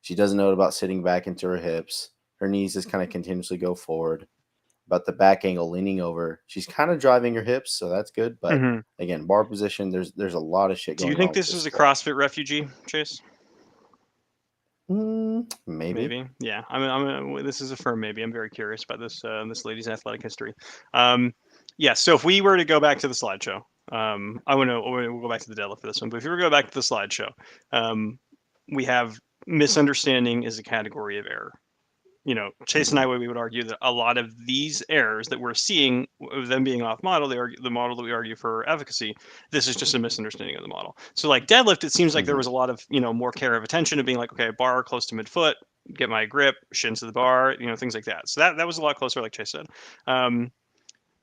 she doesn't know about sitting back into her hips. Her knees just kind of continuously go forward. About the back angle, leaning over, she's kind of driving her hips, so that's good. But again, bar position, there's a lot of shit going on. Do you think this is a CrossFit refugee, Chase? Maybe. Yeah. This is a firm maybe. I'm very curious about this this lady's athletic history. Yeah. So if we were to go back to the slideshow, I want to we'll go back to the deadlift for this one, but if you were to go back to the slideshow, we have misunderstanding is a category of error. You know, Chase and I would argue that a lot of these errors that we're seeing, them being off model, the model that we argue for efficacy, this is just a misunderstanding of the model. So like deadlift, it seems like there was a lot of, you know, more care of attention of being like, okay, bar close to midfoot, get my grip, shins to the bar, you know, things like that. So that was a lot closer, like Chase said.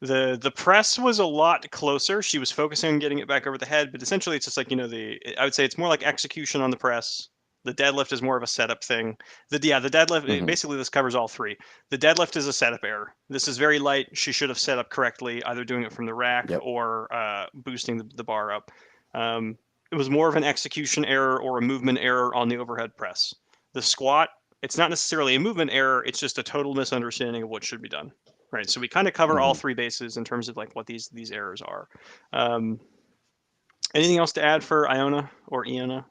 The press was a lot closer. She was focusing on getting it back over the head, but essentially it's just like, you know, I would say it's more like execution on the press. The deadlift is more of a setup thing. The deadlift, basically this covers all three. The deadlift is a setup error. This is very light. She should have set up correctly, either doing it from the rack or boosting the bar up. It was more of an execution error or a movement error on the overhead press. The squat, it's not necessarily a movement error. It's just a total misunderstanding of what should be done. Right. So we kind of cover all three bases in terms of like what these errors are. Anything else to add for Iona or Iona?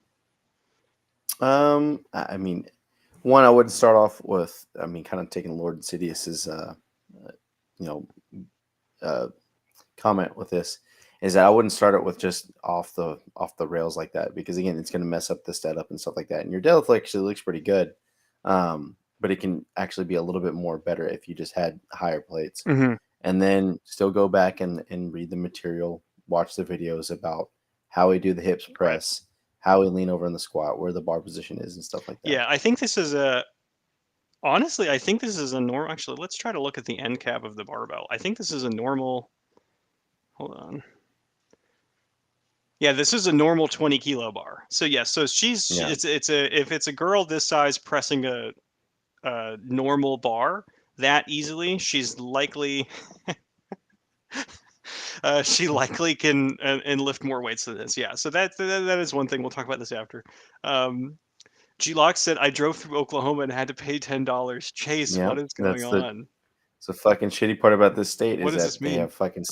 I mean, one, I would start off with, I mean, kind of taking Lord Sidious's, comment with this, is that I wouldn't start it with just off the rails like that, because again, it's going to mess up the setup and stuff like that. And your deadlift actually looks pretty good, but it can actually be a little bit more better if you just had higher plates, and then still go back and read the material, watch the videos about how we do the hips press. Right. How we lean over in the squat, where the bar position is, and stuff like that. Yeah, I think this is honestly, I think this is a normal. Actually, let's try to look at the end cap of the barbell. I think this is a normal. Hold on. Yeah, this is a normal 20 kilo bar. So yeah, so if it's a girl this size pressing a normal bar that easily, she's likely. She likely can and lift more weights than this. Yeah, so that is one thing. We'll talk about this after. G-Lock said, I drove through Oklahoma and had to pay $10. Chase, what is going on? It's the fucking shitty part about this state is that they have fucking...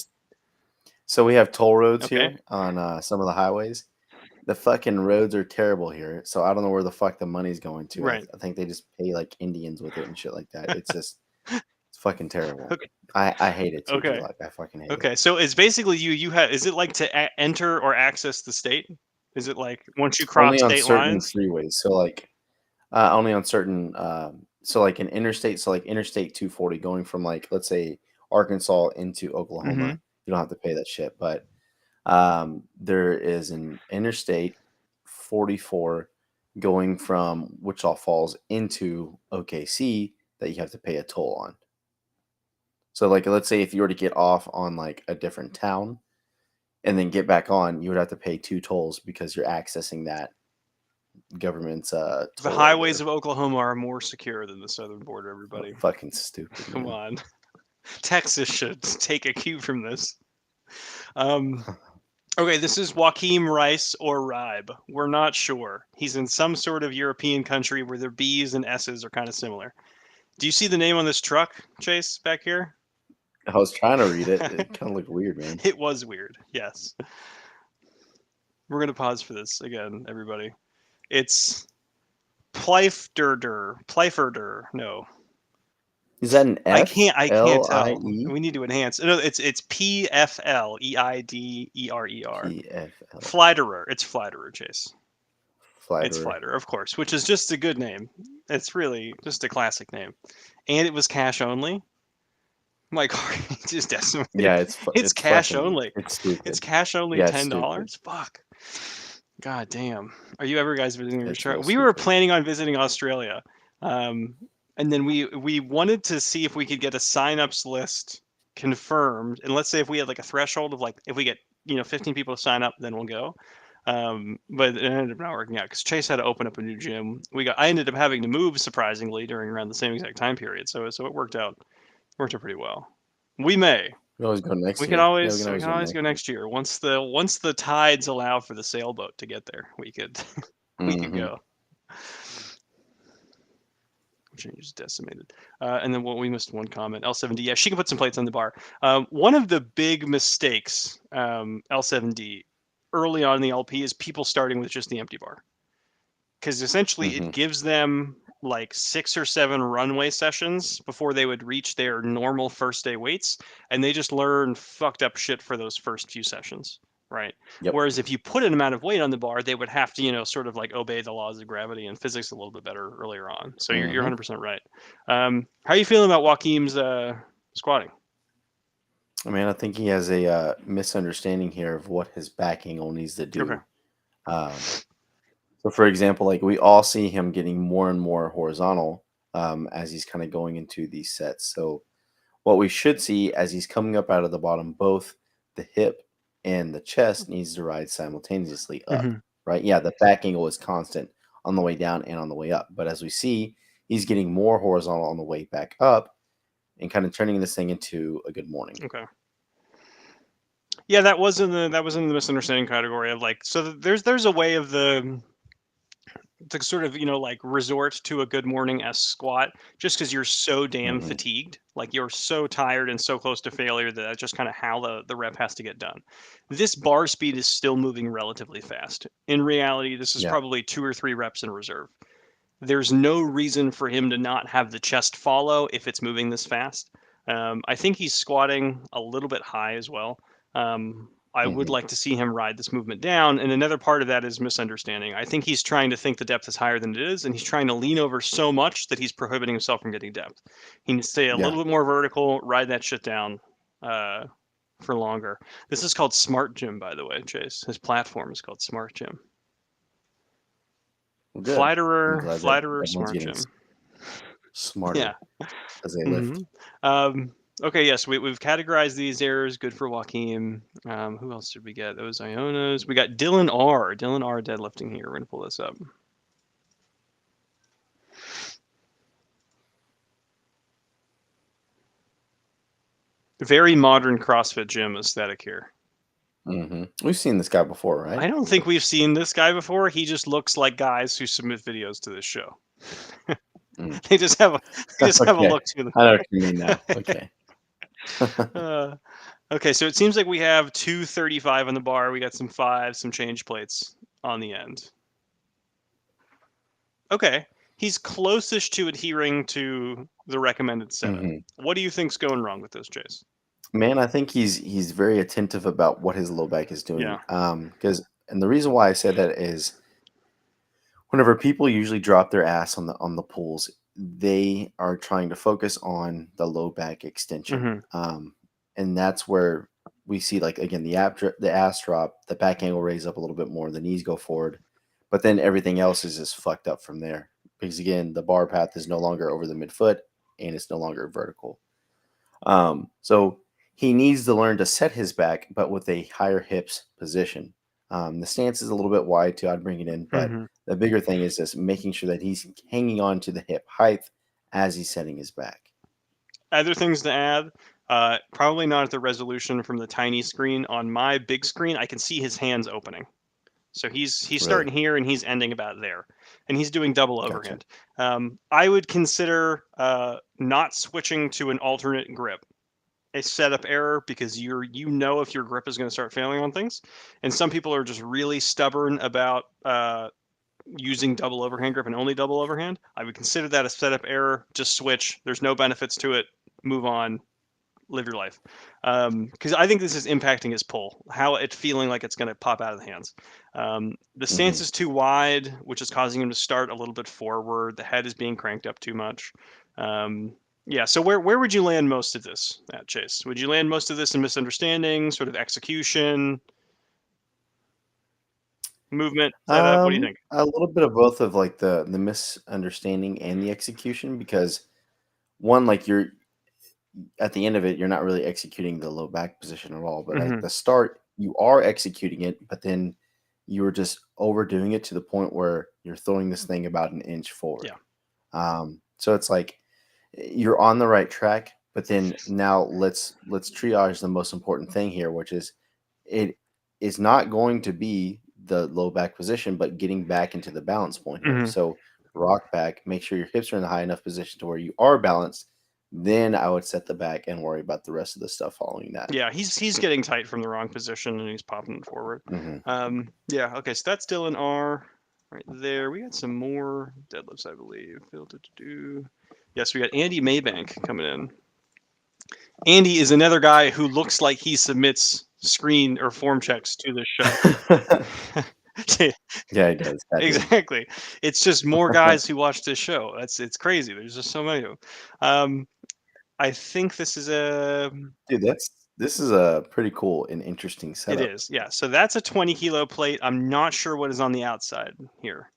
So we have toll roads here on some of the highways. The fucking roads are terrible here. So I don't know where the fuck the money's going to. Right. I think they just pay like Indians with it and shit like that. It's just... It's fucking terrible. Okay. I hate it too. Okay. Like, I fucking hate it. Okay, so it's basically you have. Is it like to enter or access the state? Is it like once you cross only on state certain lines? freeways? So like only on certain. So like an interstate. So like Interstate 240 going from like, let's say, Arkansas into Oklahoma. You don't have to pay that shit. But there is an Interstate 44 going from Wichita Falls into OKC that you have to pay a toll on. So like, let's say if you were to get off on like a different town and then get back on, you would have to pay 2 tolls because you're accessing that government's the highways of Oklahoma are more secure than the southern border, everybody. Fucking stupid. Come on. Texas should take a cue from this. Okay, this is Joaquim Rice or Ribe. We're not sure. He's in some sort of European country where their B's and S's are kind of similar. Do you see the name on this truck, Chase, back here? I was trying to read it. It kind of looked weird, man. It was weird, yes. We're going to pause for this again, everybody. It's Pfeifferder. No. Is that an F? I can't tell. We need to enhance. No, it's PFL EIDERER. PFL. Fliderer. It's Fliderer, Chase. Fliderer. It's Fliderer, of course, which is just a good name. It's really just a classic name. And it was cash only. My car just decimated. Yeah, it's cash only. It's stupid. It's cash only, yeah, $10. Fuck. God damn. Are you ever guys visiting Australia? We were planning on visiting Australia. And then we wanted to see if we could get a signups list confirmed. And let's say if we had like a threshold of like, if we get 15 people to sign up, then we'll go. But it ended up not working out because Chase had to open up a new gym. I ended up having to move surprisingly during around the same exact time period. So it worked out pretty well. We always go next year. We can always go next year. Once the tides allow for the sailboat to get there, we could go. Just decimated. And then we missed one comment. L7D. Yeah, she can put some plates on the bar. One of the big mistakes, L7D, early on in the LP is people starting with just the empty bar. Because essentially it gives them like 6 or 7 runway sessions before they would reach their normal first day weights. And they just learn fucked up shit for those first few sessions. right? Yep. Whereas if you put an amount of weight on the bar, they would have to, sort of like obey the laws of gravity and physics a little bit better earlier on. So you're 100% right. How are you feeling about Joaquim's squatting? I mean, I think he has a misunderstanding here of what his back angle needs to Okay. do. So, for example, like we all see him getting more and more horizontal as he's kind of going into these sets. So, what we should see as he's coming up out of the bottom, both the hip and the chest needs to ride simultaneously up, Mm-hmm. right? Yeah, the back angle is constant on the way down and on the way up. But as we see, he's getting more horizontal on the way back up and kind of turning this thing into a good morning. Okay. Yeah, that was in the misunderstanding category of like, so there's a way of to sort of like resort to a good morning squat just because you're so damn Hmm. fatigued, like you're so tired and so close to failure that that's just kind of how the rep has to get done. This bar speed is still moving relatively fast. In reality, this is Yeah. probably 2 or 3 reps in reserve. There's no reason for him to not have the chest follow if it's moving this fast. I think he's squatting a little bit high as well. I would Hmm. like to see him ride this movement down. And another part of that is misunderstanding. I think he's trying to think the depth is higher than it is, and he's trying to lean over so much that he's prohibiting himself from getting depth. He needs to stay a Yeah. little bit more vertical, ride that shit down for longer. This is called Smart Gym, by the way, Chase. His platform is called Smart Gym. Well, good. I'm glad that Flatterer, everyone's Smart getting Gym. Yeah. smarter as they lift. Okay, yes, we've categorized these errors. Good for Joaquim. Who else did we get? Those Ionas. We got Dylan R. Dylan R. deadlifting here. We're going to pull this up. Very modern CrossFit gym aesthetic here. We've seen this guy before, right? I don't think we've seen this guy before. He just looks like guys who submit videos to this show. They just have a Okay. look to them. I know what you mean now. Okay. Okay, so it seems like we have 235 on the bar. We got some 5s, some change plates on the end. Okay, he's closest to adhering to the recommended setup. What do you think's going wrong with this, Chase? Man, I think he's very attentive about what his low back is doing. Yeah. Because and the reason why I said that is whenever people usually drop their ass on the pulls, they are trying to focus on the low back extension. And that's where we see like again the ass drop, the back angle raise up a little bit more, the knees go forward, but then everything else is just fucked up from there. Because again, the bar path is no longer over the midfoot and it's no longer vertical. So he needs to learn to set his back, but with a higher hips position. The stance is a little bit wide too. I'd bring it in, but the bigger thing is just making sure that he's hanging on to the hip height as he's setting his back. Other things to add, probably not at the resolution from the tiny screen. On my big screen, I can see his hands opening. So he's starting here and he's ending about there, and he's doing double overhand. I would consider not switching to an alternate grip a setup error because you know if your grip is going to start failing on things, and some people are just really stubborn about using double overhand grip and only double overhand. I would consider that a setup error. Just switch. There's no benefits to it. Move on. Live your life. Because I think this is impacting his pull. How it's feeling like it's going to pop out of the hands. The stance is too wide, which is causing him to start a little bit forward. The head is being cranked up too much. Yeah. So where would you land most of this at, Chase? Would you land most of this in misunderstanding, sort of execution, movement, setup? What do you think? A little bit of both of like the misunderstanding and the execution, because one, like you're at the end of it, you're not really executing the low back position at all. But at the start, you are executing it, but then you were just overdoing it to the point where you're throwing this thing about an inch forward. Yeah. So it's like you're on the right track, but then now let's triage the most important thing here, which is it is not going to be the low back position, but getting back into the balance point here. So rock back, make sure your hips are in the high enough position to where you are balanced. Then I would set the back and worry about the rest of the stuff following that. Yeah, he's getting tight from the wrong position and he's popping it forward. Yeah, okay, so that's Dylan R. Right there. We got some more deadlifts, I believe. Yes, we got Andy Maybank coming in. Andy is another guy who looks like he submits screen or form checks to this show. Yeah, he does. That dude. Exactly. It's just more guys who watch this show. It's crazy. There's just so many of them. I think this is Dude, this is a pretty cool and interesting it setup. is, yeah. So that's a 20-kilo plate. I'm not sure what is on the outside here.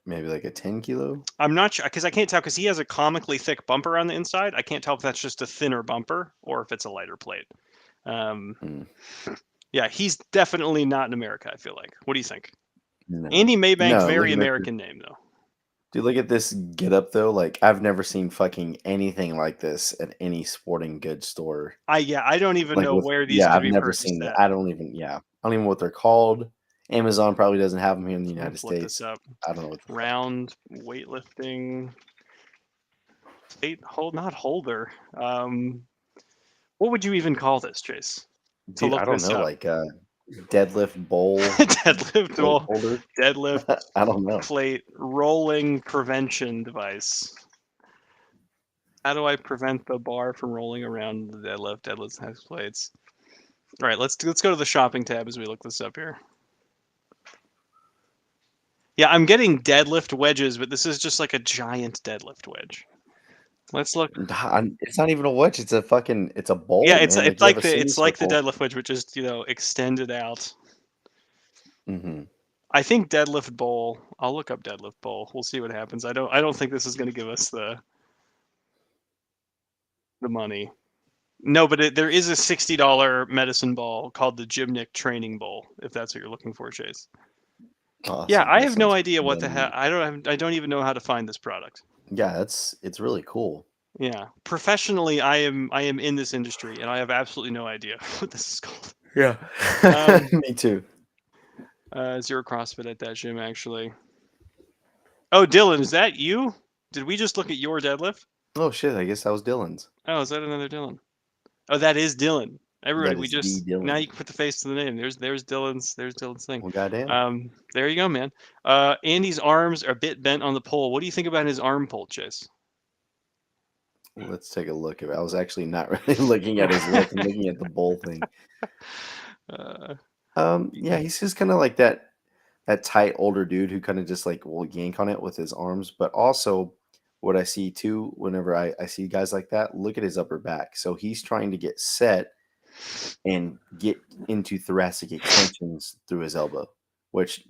Maybe like a 10 kilo. I'm not sure because I can't tell because he has a comically thick bumper on the inside. I can't tell if that's just a thinner bumper or if it's a lighter plate. Hmm. Yeah, he's definitely not in America, I feel like. What do you think? No. Andy Maybank, No, very looking at this, American name though. dude, look at this get up though. Like I've never seen fucking anything like this at any sporting goods store. I don't even Like know with where these yeah, could I've be never purchased seen that. at. I don't even know what they're called. Amazon probably doesn't have them here in the United Let's look this States. up. I don't know what the fuck. Round weightlifting plate not holder. What would you even call this, Chase? To Dude, look I don't this know, up. like deadlift bowl Deadlift plate bowl, holder. deadlift I don't know. plate rolling prevention device. How do I prevent the bar from rolling around the deadlift? Deadlift has plates. All right, let's go to the shopping tab as we look this up here. Yeah, I'm getting deadlift wedges, but this is just like a giant deadlift wedge. Let's look. It's not even a wedge. It's a fucking. It's a bowl, Yeah, man. it's Like you have a it's like the semicircle. deadlift wedge, but just extended out. Hmm. I think deadlift bowl. I'll look up deadlift bowl. We'll see what happens. I don't think this is going to give us the money. No, but there is a $60 medicine ball called the Gymnic Training Bowl, if that's what you're looking for, Chase. Awesome. Yeah, I That have no sounds idea what the really hell. neat. I don't even know how to find this product. Yeah, it's really cool. Yeah, professionally, I am in this industry, and I have absolutely no idea what this is called. Yeah. Um, Me too. Zero CrossFit at that gym, actually. Oh, Dylan, is that you? Did we just look at your deadlift? Oh shit! I guess that was Dylan's. Oh, is that another Dylan? Oh, that is Dylan. Everybody, That we is the just now Dylan. you can put the face to the name. There's Dylan's thing. Well, goddamn. There you go, man. Andy's arms are a bit bent on the pole. What do you think about his arm pull, Chase? Let's take a look at it. I was actually not really looking at his lift. I'm looking at the bowl thing. Uh, Yeah, he's just kind of like that tight older dude who kind of just like will yank on it with his arms. But also, what I see too, whenever I see guys like that, look at his upper back. So he's trying to get set and get into thoracic extensions through his elbow, which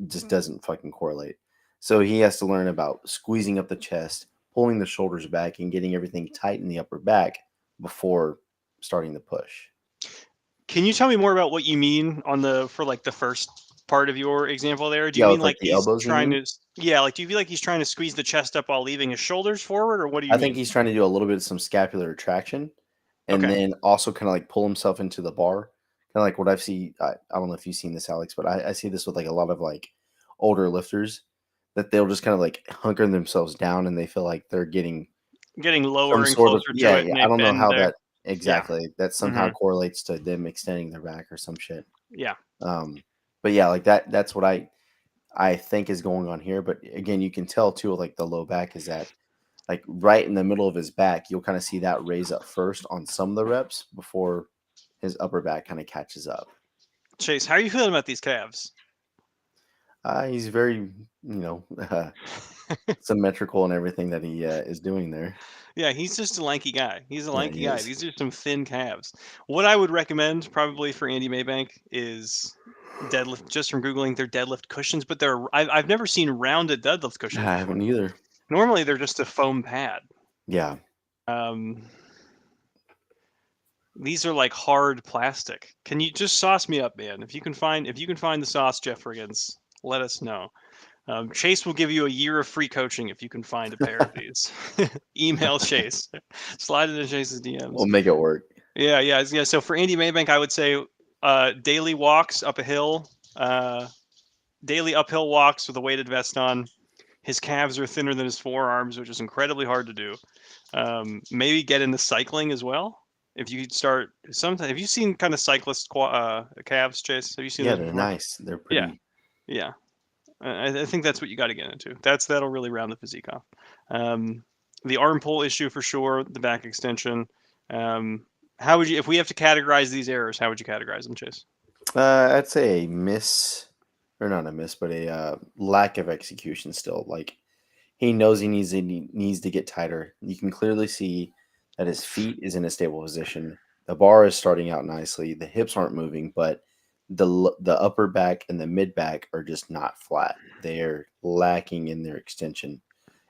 just doesn't fucking correlate. So he has to learn about squeezing up the chest, pulling the shoulders back, and getting everything tight in the upper back before starting the push. Can you tell me more about what you mean for like the first part of your example there? Do you Yeah, mean with like like the he's elbows, you trying mean? to like do you feel like he's trying to squeeze the chest up while leaving his shoulders forward, or what do you I think mean? he's trying to do a little bit of some scapular retraction and Okay. then also kind of like pull himself into the bar. Kind of like what I've seen. I don't know if you've seen this, Alex, but I see this with like a lot of like older lifters that they'll just kind of like hunker themselves down and they feel like they're getting Getting some lower and sort of closer to yeah, it yeah. and I they don't know bend how there. that Yeah. exactly that somehow hmm correlates to them extending their back or some shit. Yeah. But yeah, like that's what I think is going on here. But again, you can tell too, like the low back is that like right in the middle of his back, you'll kind of see that raise up first on some of the reps before his upper back kind of catches up. Chase, how are you feeling about these calves? He's very, symmetrical in everything that he is doing there. Yeah, he's just a lanky guy. He's a Yeah, lanky he guy. is. These are some thin calves. What I would recommend probably for Andy Maybank is deadlift. Just from googling, they're deadlift cushions, but I've never seen rounded deadlift cushions I before. haven't either. Normally, they're just a foam pad. Yeah. Um, these are like hard plastic. Can you just sauce me up, man? If you can find the sauce, Jeff Riggins, let us know. Chase will give you a year of free coaching if you can find a pair of these. Email Chase, slide into Chase's DMs. We'll make it work. Yeah. So for Andy Maybank, I would say daily walks up a hill, daily uphill walks with a weighted vest on. His calves are thinner than his forearms, which is incredibly hard to do. Maybe get into cycling as well. If you start, sometimes have you seen kind of cyclist calves, Chase? Have you seen Yeah, those they're before? nice. They're Yeah, pretty. yeah. I think that's what you got to get into. That'll really round the physique off. The arm pull issue for sure. The back extension. How would you, if we have to categorize these errors, how would you categorize them, Chase? I'd say a miss, or not a miss, but a lack of execution. Still, like he knows he needs to get tighter. You can clearly see that his feet is in a stable position. The bar is starting out nicely. The hips aren't moving, but the upper back and the mid back are just not flat. They're lacking in their extension,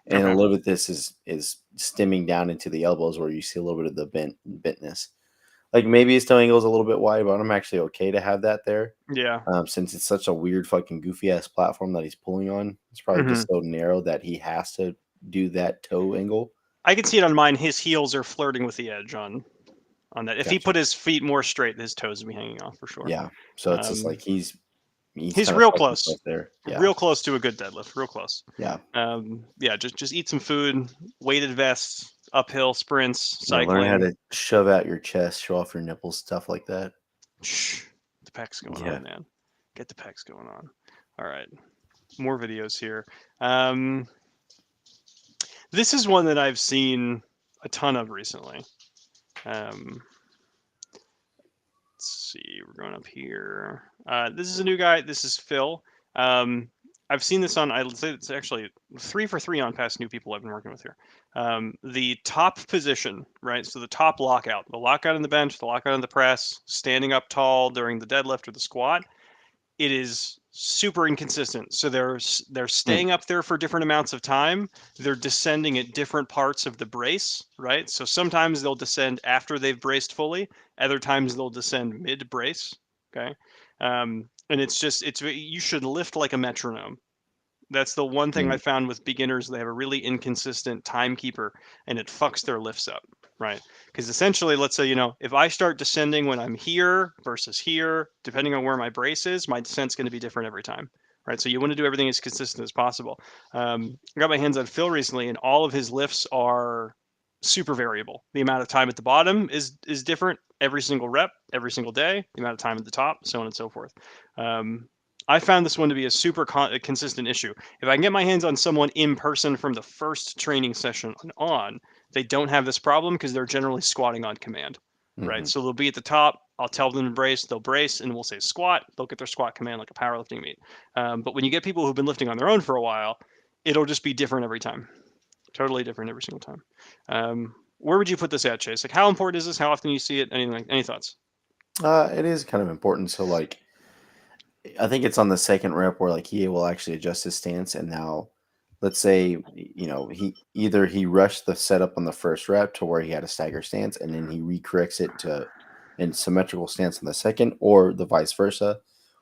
and a Okay. little bit this is stemming down into the elbows where you see a little bit of the bentness. Like maybe his toe angle is a little bit wide, but I'm actually okay to have that there. Yeah. Since it's such a weird fucking goofy ass platform that he's pulling on. It's probably Hmm. just so narrow that he has to do that toe angle. I can see it on mine. His heels are flirting with the edge on that. If he Gotcha. put his feet more straight, his toes would be hanging off for sure. Yeah. So it's just Um, like he's he's kind of real fucked close, himself there. Yeah. real close to a good deadlift. Real close. Yeah. Yeah, just eat some food, weighted vests, uphill sprints, Yeah. Learn how cycling. to shove out your chest, show off your nipples, stuff like that. Shh, the pecs going Yeah. on, man. Get the pecs going on. All right, more videos here. Um, this is one that I've seen a ton of recently. Um, let's see, we're going up here. This is a new guy. This is Phil. I've seen this on, I'd say it's actually 3 for 3 on past new people I've been working with here. The top position, right? So the top lockout, the lockout on the bench, the lockout on the press, standing up tall during the deadlift or the squat, it is super inconsistent. So they're Hmm. staying up there for different amounts of time. They're descending at different parts of the brace, right? So sometimes they'll descend after they've braced fully. Other times they'll descend mid brace. Okay, and it's you should lift like a metronome. That's the one thing I Hmm. found with beginners. They have a really inconsistent timekeeper, and it fucks their lifts up, right? Because essentially, let's say, if I start descending when I'm here versus here, depending on where my brace is, my descent's going to be different every time, right? So you want to do everything as consistent as possible. I got my hands on Phil recently, and all of his lifts are super variable. The amount of time at the bottom is different every single rep, every single day. The amount of time at the top, so on and so forth. Um, I found this one to be a super consistent issue. If I can get my hands on someone in person from the first training session on, they don't have this problem because they're generally squatting on command, right? Hmm. So they'll be at the top. I'll tell them to brace, they'll brace, and we'll say squat. They'll get their squat command like a powerlifting meet. But when you get people who've been lifting on their own for a while, it'll just be different every time. Totally different every single time. Where would you put this at, Chase? Like, how important is this? How often do you see it? Anything? Any thoughts? It is kind of important. So like I think it's on the second rep where like he will actually adjust his stance, and now let's say he rushed the setup on the first rep to where he had a stagger stance, and then he recorrects it to in symmetrical stance on the second, or the vice versa,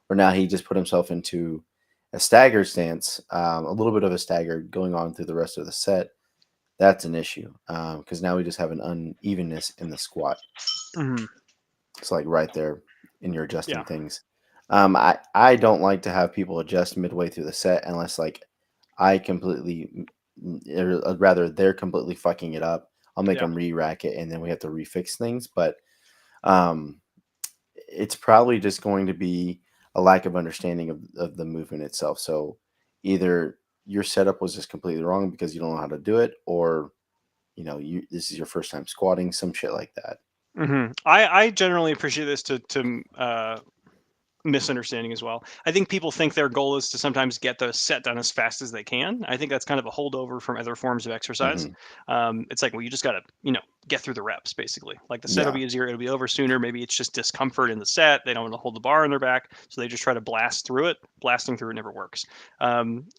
or now he just put himself into a stagger stance, a little bit of a stagger going on through the rest of the set. That's an issue because now we just have an unevenness in the squat. Mm-hmm. It's like right there in your Yeah. adjusting things. I don't like to have people adjust midway through the set unless like I completely, or rather they're completely fucking it up. I'll make Yeah. them re-rack it and then we have to refix things. But um, it's probably just going to be a lack of understanding of the movement itself. So either your setup was just completely wrong because you don't know how to do it, or this is your first time squatting, some shit like that. I generally appreciate this to misunderstanding as well. I think people think their goal is to sometimes get the set done as fast as they can. I think that's kind of a holdover from other forms of exercise. Hmm. It's like, well, you just got to, get through the reps basically. Like the set will Yeah. be easier, it'll be over sooner. Maybe it's just discomfort in the set. They don't want to hold the bar on their back, so they just try to blast through it. Blasting through it never works.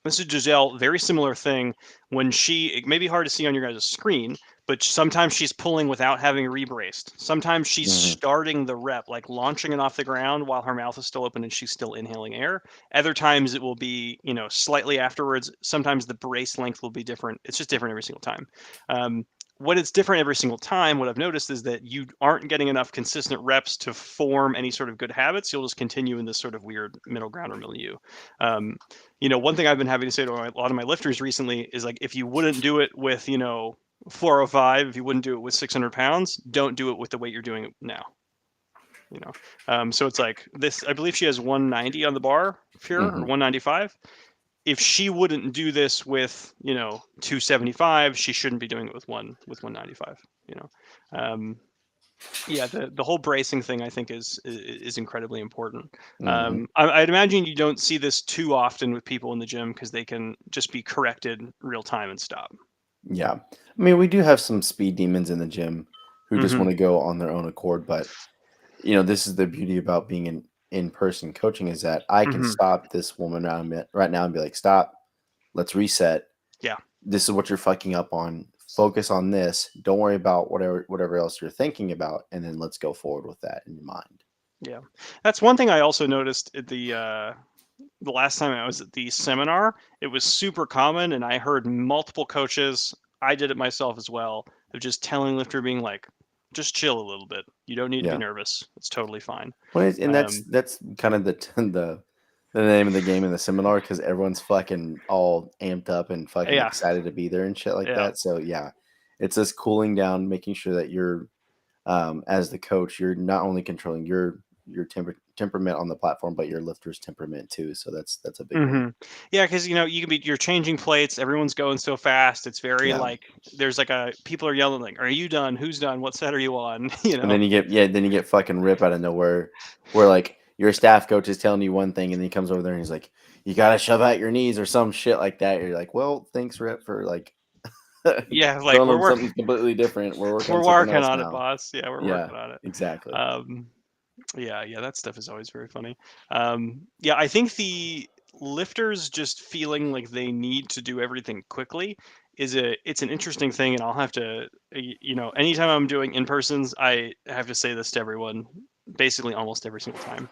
This is Giselle, very similar thing. It may be hard to see on your guys' screen, but sometimes she's pulling without having rebraced. Sometimes she's Hmm. starting the rep, like launching it off the ground while her mouth is still open and she's still inhaling air. Other times it will be, slightly afterwards. Sometimes the brace length will be different. It's just different every single time. When it's different every single time, what I've noticed is that you aren't getting enough consistent reps to form any sort of good habits. You'll just continue in this sort of weird middle ground or milieu. One thing I've been having to say to a lot of my lifters recently is like, if you wouldn't do it with, 405, if you wouldn't do it with 600 pounds, don't do it with the weight you're doing it now. So it's like this. I believe she has 190 on the bar here, or Hmm. 195. If she wouldn't do this with 275, she shouldn't be doing it with 195. Um, Yeah, the whole bracing thing I think is incredibly important. Hmm. I'd imagine you don't see this too often with people in the gym because they can just be corrected real time and stop. Yeah. I mean, we do have some speed demons in the gym who just Hmm. want to go on their own accord, but this is the beauty about being in-person coaching is that I can Hmm. stop this woman right now and be like, "Stop. Let's reset. Yeah. This is what you're fucking up on. Focus on this. Don't worry about whatever else you're thinking about, and then let's go forward with that in your mind." Yeah, that's one thing I also noticed at the last time I was at the seminar. It was super common, and I heard multiple coaches. I did it myself as well. Of just telling lifter, being like, "Just chill a little bit. You don't need to be Yeah. nervous. It's totally fine." And that's Um, that's kind of the the name of the game in the seminar because everyone's fucking all amped up and fucking yeah, excited to be there and shit like yeah. that. So yeah, it's just cooling down, making sure that you're as the coach, you're not only controlling your temperament on the platform, but your lifter's temperament too. So that's a big one. Hmm. Yeah, because you can be you're changing plates. Everyone's going so fast. It's very Yeah. like there's like a people are yelling like, "Are you done? Who's done? What set are you on?" You And know. then you get fucking Rip out of nowhere, where like your staff coach is telling you one thing, and then he comes over there and he's like, "You gotta shove out your knees" or some shit like that. You're like, "Well, thanks, Rip, for like Yeah, like telling we're them work something completely different. We're working on we're something working else on it, now." boss. Yeah, we're Yeah, working on it. exactly. Um, Yeah, yeah, that stuff is always very funny. Yeah, I think the lifters just feeling like they need to do everything quickly it's an interesting thing, and I'll have to anytime I'm doing in persons, I have to say this to everyone, basically almost every single time.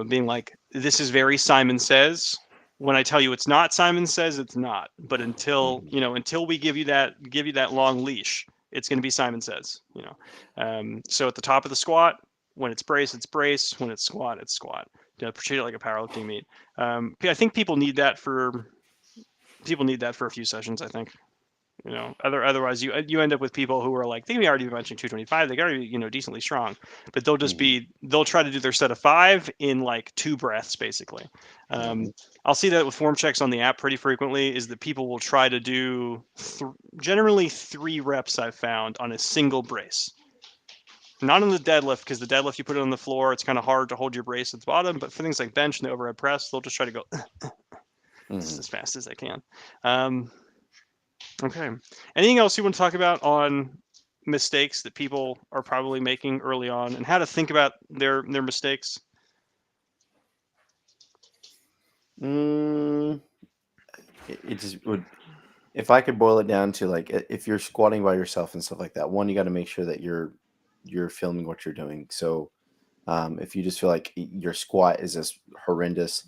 Being like, this is very Simon Says. When I tell you it's not Simon Says, it's not. But Mhm. until we give you that long leash, it's going to be Simon Says. So at the top of the squat, when it's brace, it's brace. When it's squat, it's squat. Treat it like a powerlifting meet. I think people need that for a few sessions. I think. Otherwise you end up with people who are like they may already be benching 225. They got to be decently strong, but Mhm. they'll try to do their set of 5 in like 2 breaths basically. Mhm. I'll see that with form checks on the app pretty frequently. Is that people will try to do generally 3 reps I've found on a single brace. Not on the deadlift, because the deadlift you put it on the floor, it's kind of hard to hold your brace at the bottom. But for things like bench and the overhead press, they'll just try to go Mhm. as fast as they can. Um, okay. Anything else you want to talk about on mistakes that people are probably making early on, and how to think about their mistakes? Mm, it just would. If I could boil it down to like if you're squatting by yourself and stuff like that, one, you got to make sure that you're filming what you're doing. So if you just feel like your squat is just horrendous,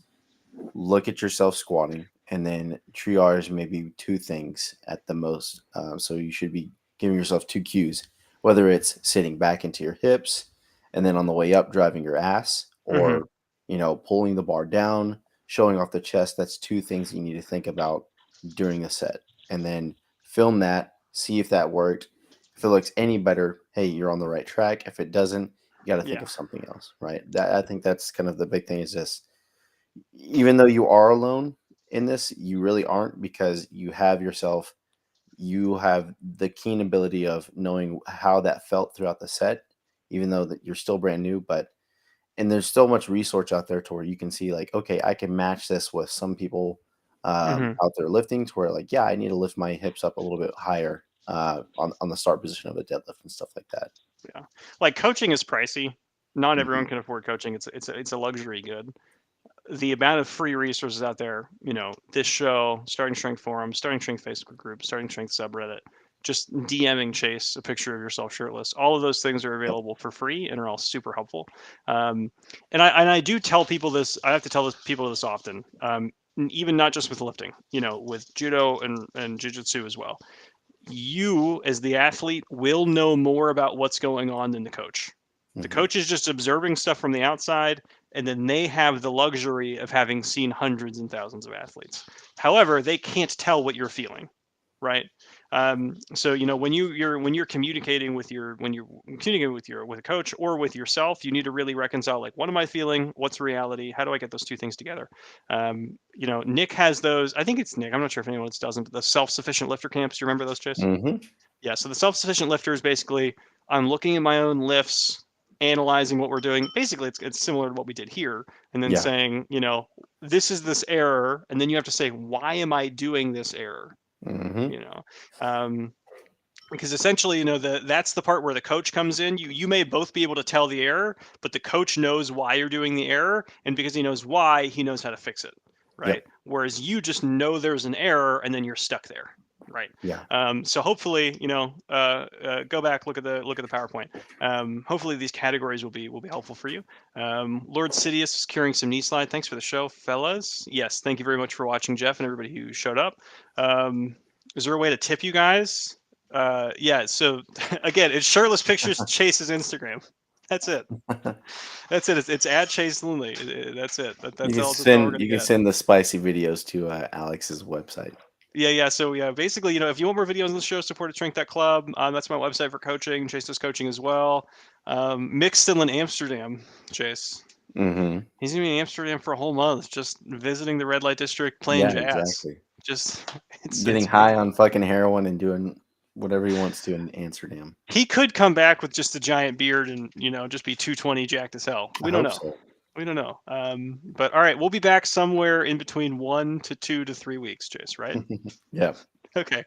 look at yourself squatting and then triage maybe two things at the most. So you should be giving yourself two cues, whether it's sitting back into your hips and then on the way up driving your ass, Hmm. or pulling the bar down, showing off the chest. That's two things you need to think about during a set, and then film that, see if that worked. If it looks any better, hey, you're on the right track. If it doesn't, you got to think Yeah. of something else, right? That I think that's kind of the big thing is just even though you are alone in this, you really aren't because you have the keen ability of knowing how that felt throughout the set, even though that you're still brand new. But and there's so much research out there to where you can see like, okay, I can match this with some people Hmm. out there lifting to where like, yeah, I need to lift my hips up a little bit higher on the start position of a deadlift and stuff like that. Yeah. Like coaching is pricey. Not Hmm. everyone can afford coaching. It's a luxury good. The amount of free resources out there, this show, Starting Strength Forum, Starting Strength Facebook group, Starting Strength subreddit, just DMing Chase a picture of yourself shirtless. All of those things are Yep. available for free and are all super helpful. And I do tell people this. I have to tell people this often. Even not just with lifting, with judo and jujitsu as well. You, as the athlete, will know more about what's going on than the coach. The Hmm. coach is just observing stuff from the outside, and then they have the luxury of having seen hundreds and thousands of athletes. However, they can't tell what you're feeling, right? So when you're communicating with a coach or with yourself, you need to really reconcile like, what am I feeling? What's reality? How do I get those two things together? Nick has those. I think it's Nick. I'm not sure if anyone else doesn't. But the self-sufficient lifter camps. You remember those, Chase? Hmm. Yeah, so the self-sufficient lifter is basically I'm looking at my own lifts, analyzing what we're doing. Basically, it's similar to what we did here, and then Yeah. saying, this is this error, and then you have to say, why am I doing this error? Hmm. Um, because essentially, that's the part where the coach comes in. You may both be able to tell the error, but the coach knows why you're doing the error, and because he knows why, he knows how to fix it, right? Yep. Whereas you just know there's an error, and then you're stuck there, right? Yeah. So hopefully, go back, look at the PowerPoint. Hopefully, these categories will be helpful for you. Lord Sidious is carrying some knee slide. Thanks for the show, fellas. Yes, thank you very much for watching, Jeff, and everybody who showed up. Is there a way to tip you guys? Yeah, so again, it's shirtless pictures Chase's Instagram. That's it. That's it. It's at Chase Lindley. That's it. That's all we're gonna You can get. send the spicy videos to Alex's website. Yeah. So yeah, basically, if you want more videos on the show, support at Strength That Club. That's my website for coaching. Chase does coaching as well. Mick's still in Amsterdam. Chase. Hmm. He's gonna be in Amsterdam for a whole month, just visiting the red light district, playing Yeah, jazz. exactly. Just it's Getting high on fucking heroin and doing whatever he wants to in Amsterdam. He could come back with just a giant beard and just be 220 jacked as hell. I We don't hope know. so. We don't know. But all right, we'll be back somewhere in between 1 to 2 to 3 weeks, Chase. Right? Yeah. Okay.